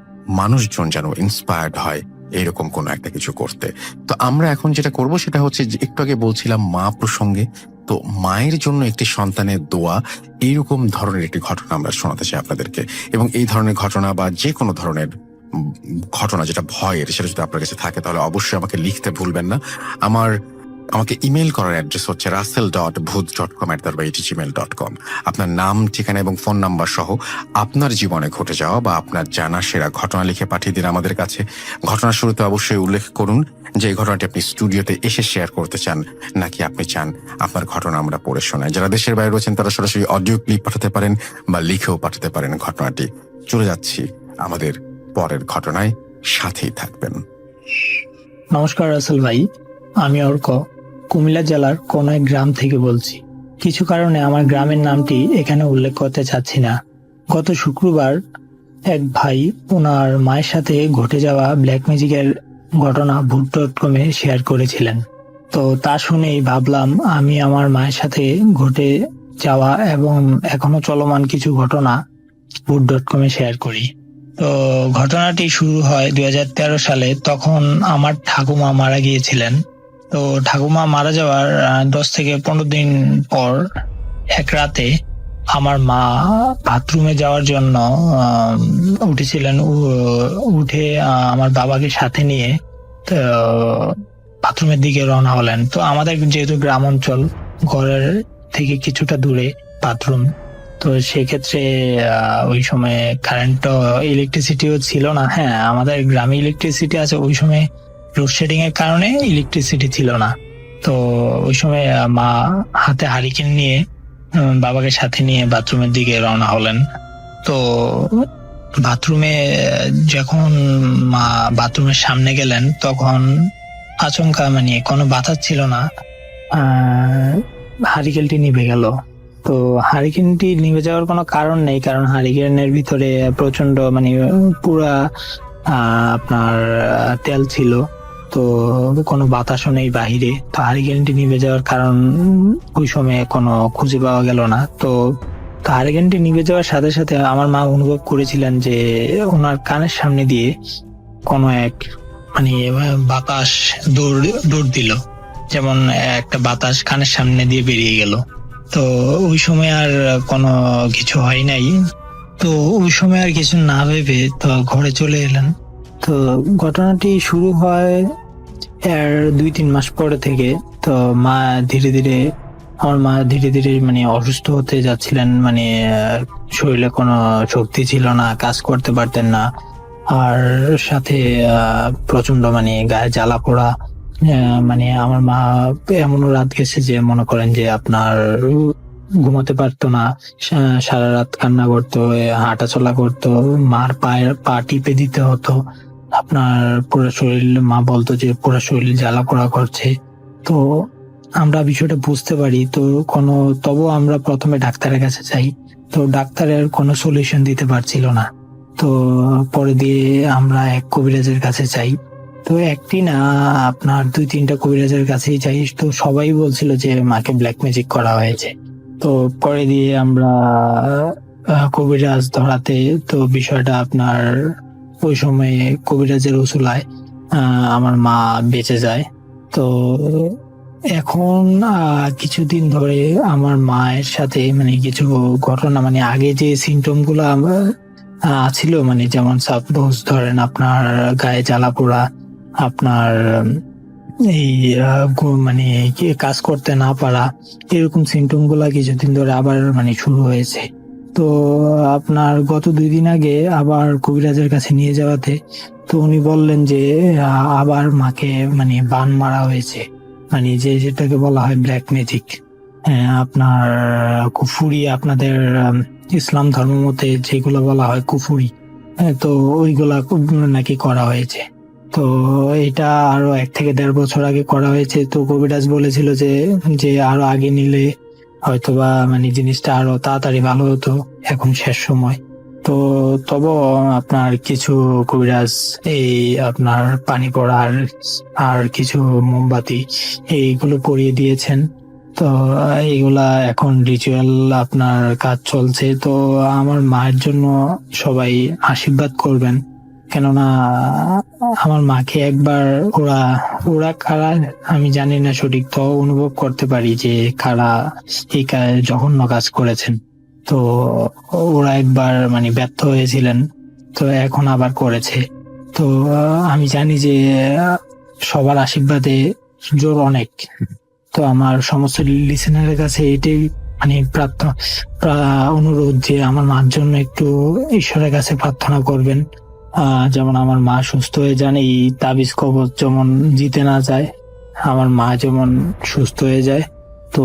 মানুষজন যেন ইন্সপায়ার্ড হয় এইরকম কোনো একটা কিছু করতে। তো আমরা এখন যেটা করব সেটা হচ্ছে, যে একটু আগে বলছিলাম মা প্রসঙ্গে, তো মায়ের জন্য একটি সন্তানের দোয়া, এইরকম ধরনের একটি ঘটনা আমরা শোনাতে চাই আপনাদেরকে। এবং এই ধরনের ঘটনা বা যে কোনো ধরনের ঘটনা যেটা ভয়ের, সেটা যদি আপনার কাছে থাকে তাহলে অবশ্যই আমাকে লিখতে ভুলবেন না। আমাকে ইমেল করার অ্যাড্রেস হচ্ছে russell.booth.com@gmail.com। আপনার নাম, ঠিকানা এবং ফোন নাম্বার সহ আপনার জীবনে ঘটে যাওয়া বা আপনার জানা সেরা ঘটনা লিখে পাঠিয়ে দিন আমাদের কাছে। ঘটনার শুরুতে অবশ্যই উল্লেখ করুন যে এই ঘটনাটি আপনি স্টুডিওতে এসে শেয়ার করতে চান, নাকি আপনি চান আপনার ঘটনা আমরা পড়ে শোনাই। যারা দেশের বাইরে রয়েছেন তারা সরাসরি অডিও ক্লিপ পাঠাতে পারেন বা লিখেও পাঠাতে পারেন ঘটনাটি। চলে যাচ্ছি আমাদের পরের ঘটনায়, সাথেই থাকবেন। নমস্কার রাসেল ভাই, আমি অর্ক কুমিল্লা জেলার কোন এক গ্রাম থেকে বলছি। কিছু কারণে আমার গ্রামের নামটি এখানে উল্লেখ করতে চাচ্ছি না। গত শুক্রবার এক ভাই ওনার মায়ের সাথে ঘটে যাওয়া ব্ল্যাক ম্যাজিকের ঘটনা ভূত.com-এ শেয়ার করেছিলেন। তো তা শুনেই ভাবলাম আমি আমার মায়ের সাথে ঘটে যাওয়া এবং এখনো চলমান কিছু ঘটনা ভূত.com-এ শেয়ার করি। তো ঘটনাটি শুরু হয় 2013 সালে। তখন আমার ঠাকুমা মারা গিয়েছিলেন। তো ঠাকুমা মারা যাওয়ার 10 থেকে 15 দিন পর এক রাতে আমার মা বাথরুমে যাওয়ার জন্য উঠেছিলেন। উঠে আমার বাবাকে সাথে নিয়ে বাথরুমের দিকে রওনা হলেন। তো আমাদের যেহেতু গ্রাম অঞ্চল, ঘরের থেকে কিছুটা দূরে বাথরুম, তো সেক্ষেত্রে ওই সময় কারেন্ট ইলেকট্রিসিটিও ছিল না। হ্যাঁ, আমাদের গ্রামে ইলেকট্রিসিটি আছে, ওই সময় লোডশেডিং এর কারণে ইলেকট্রিসিটি ছিল না। তো ওই সময় মা হাতে হারিকেন নিয়ে বাবাকে সাথে নিয়ে বাথরুমের দিকে রওনা হলেন। তো বাথরুমে যখন মা বাথরুমের সামনে গেলেন তখন আচমকা মানে কোনো বাধা ছিল না, হারিকেনটি নিভে গেল। তো হারিকেনটি নিভে যাওয়ার কোনো কারণ নেই, কারণ হারিকেনের ভিতরে প্রচন্ড মানে পুরা আপনার তেল ছিল। তো কোনো বাতাসও নেই বাহিরে। তো হারিকেনটি নিভে যাওয়ার কারণ ওই সময় কোনো খুঁজে পাওয়া গেল না। তো হারিকেনটি নিভে যাওয়ার সাথে সাথে আমার মা অনুভব করেছিলেন যে ওনার কানের সামনে দিয়ে কোনো এক মানে বাতাস দৌড় দিল, যেমন একটা বাতাস কানের সামনে দিয়ে বেরিয়ে গেল। তো ওই সময় আর কোনো কিছু হয় নাই। তো ওই সময় আর কিছু না ভেবে তো ঘরে চলে এলেন। তো ঘটনাটি শুরু হয় এর 2-3 মাস পরে থেকে। তো আমার মা ধীরে ধীরে মানে অসুস্থ হতে যাচ্ছিলেন, মানে শরীরে কোনো শক্তি ছিল না, কাজ করতে পারতেন না, আর সাথে প্রচন্ড মানে গায়ে জ্বালা পোড়া। মানে আমার মা এমনও রাত গেছে যে মনে করেন যে আপনার ঘুমাতে পারতো না, সারা রাত কান্না করতো, হাঁটা চলা করতো, মার পা টিপে দিতে হতো। আপনার পুরো শরীর, মা বলতো যে পুরো শরীর জ্বালা পোড়া করছে। তো আমরা বিষয়টা বুঝতে পারি। তো তবুও আমরা প্রথমে ডাক্তারের কাছে যাই। তো ডাক্তারের কোনো সলিউশন দিতে পারছিল না। তো পরে দিয়ে আমরা এক কবিরাজের কাছে যাই। তো একটি না, আপনার 2-3টা কবিরাজের কাছেই যাই। তো সবাই বলছিল যে মাকে ব্ল্যাক ম্যাজিক করা হয়েছে। তো পরে দিয়ে আমরা কবিরাজ ধরাতে, তো বিষয়টা আপনার ওই সময়ে কবিরাজের উসুলায় আমার মা বেঁচে যায়। তো এখন কিছুদিন ধরে আমার মায়ের সাথে মানে কিছু ঘটনা, মানে আগে যে সিমটম গুলো ছিল, মানে যেমন সাপোজ ধরেন আপনার গায়ে জ্বালা পোড়া, আপনার এই মানে কাজ করতে না পারা, এরকম সিমটম গুলা কিছুদিন ধরে আবার মানে শুরু হয়েছে। তো আপনার গত 2 দিন আগে আবার কবিরাজের কাছে নিয়ে যাওয়াতে তো উনি বললেন যে আবার মাকে মানে বান মারা হয়েছে, মানে যেটাকে বলা হয় ব্ল্যাক ম্যাজিক। হ্যাঁ, আপনার কুফুরি, আপনাদের ইসলাম ধর্ম মতে যেগুলো বলা হয় কুফুরি, তো ওইগুলা নাকি করা হয়েছে। তো এটা আরো 1 থেকে 1.5 বছর আগে করা হয়েছে। তো কবিরাজ বলেছিল যে আরো আগে নিলে হয়তোবা মানে জিনিসটা আরো তাড়াতাড়ি ভালো হতো, এখন শেষ সময়। তো তবু আপনার কিছু কবিরাজ এই আপনার পানি পড়া আর কিছু মোমবাতি এইগুলো পরিয়ে দিয়েছেন। তো এইগুলা এখন রিচুয়াল আপনার কাজ চলছে। তো আমার মায়ের জন্য সবাই আশীর্বাদ করবেন, কেননা আমার মাকে একবার ওরা কারা আমি জানি না সঠিক, তো অনুভব করতে পারি যে কারা এই জঘন্য কাজ করেছেন। তো ওরা একবার মানে ব্যর্থ হয়েছিলেন, তো এখন আবার করেছে। তো আমি জানি যে সবার আশীর্বাদে জোর অনেক। তো আমার সমস্ত লিসেনারের কাছে এটাই মানে অনুরোধ যে আমার মার জন্য একটু ঈশ্বরের কাছে প্রার্থনা করবেন, যেমন আমার মা সুস্থ হয়ে যান, এই তাবিজ কবজ যেমন জিতে না যায়, আমার মা যেমন সুস্থ হয়ে যায়। তো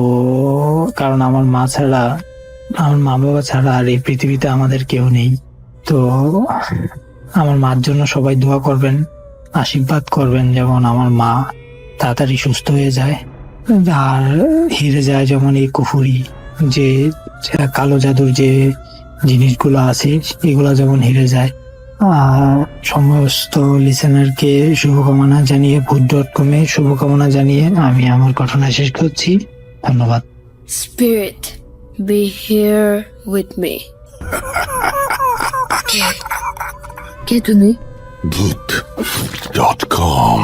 কারণ আমার মা বাবা ছাড়া আর এই পৃথিবীতে আমাদের কেউ নেই। তো আমার মার জন্য সবাই দোয়া করবেন, আশীর্বাদ করবেন, যেমন আমার মা তাড়াতাড়ি সুস্থ হয়ে যায়। আর হেরে যায় যেমন এই কুফুরি, যে কালো জাদুর যে জিনিসগুলো আছে এগুলো যেমন হেরে যায়। সমস্ত লিসেনারকে শুভকামনা জানিয়ে, ভূত.com-এ শুভকামনা জানিয়ে আমি আমার ঘটনা শেষ করছি। ধন্যবাদ। Spirit, be here with me. কে তুমি? Boot.com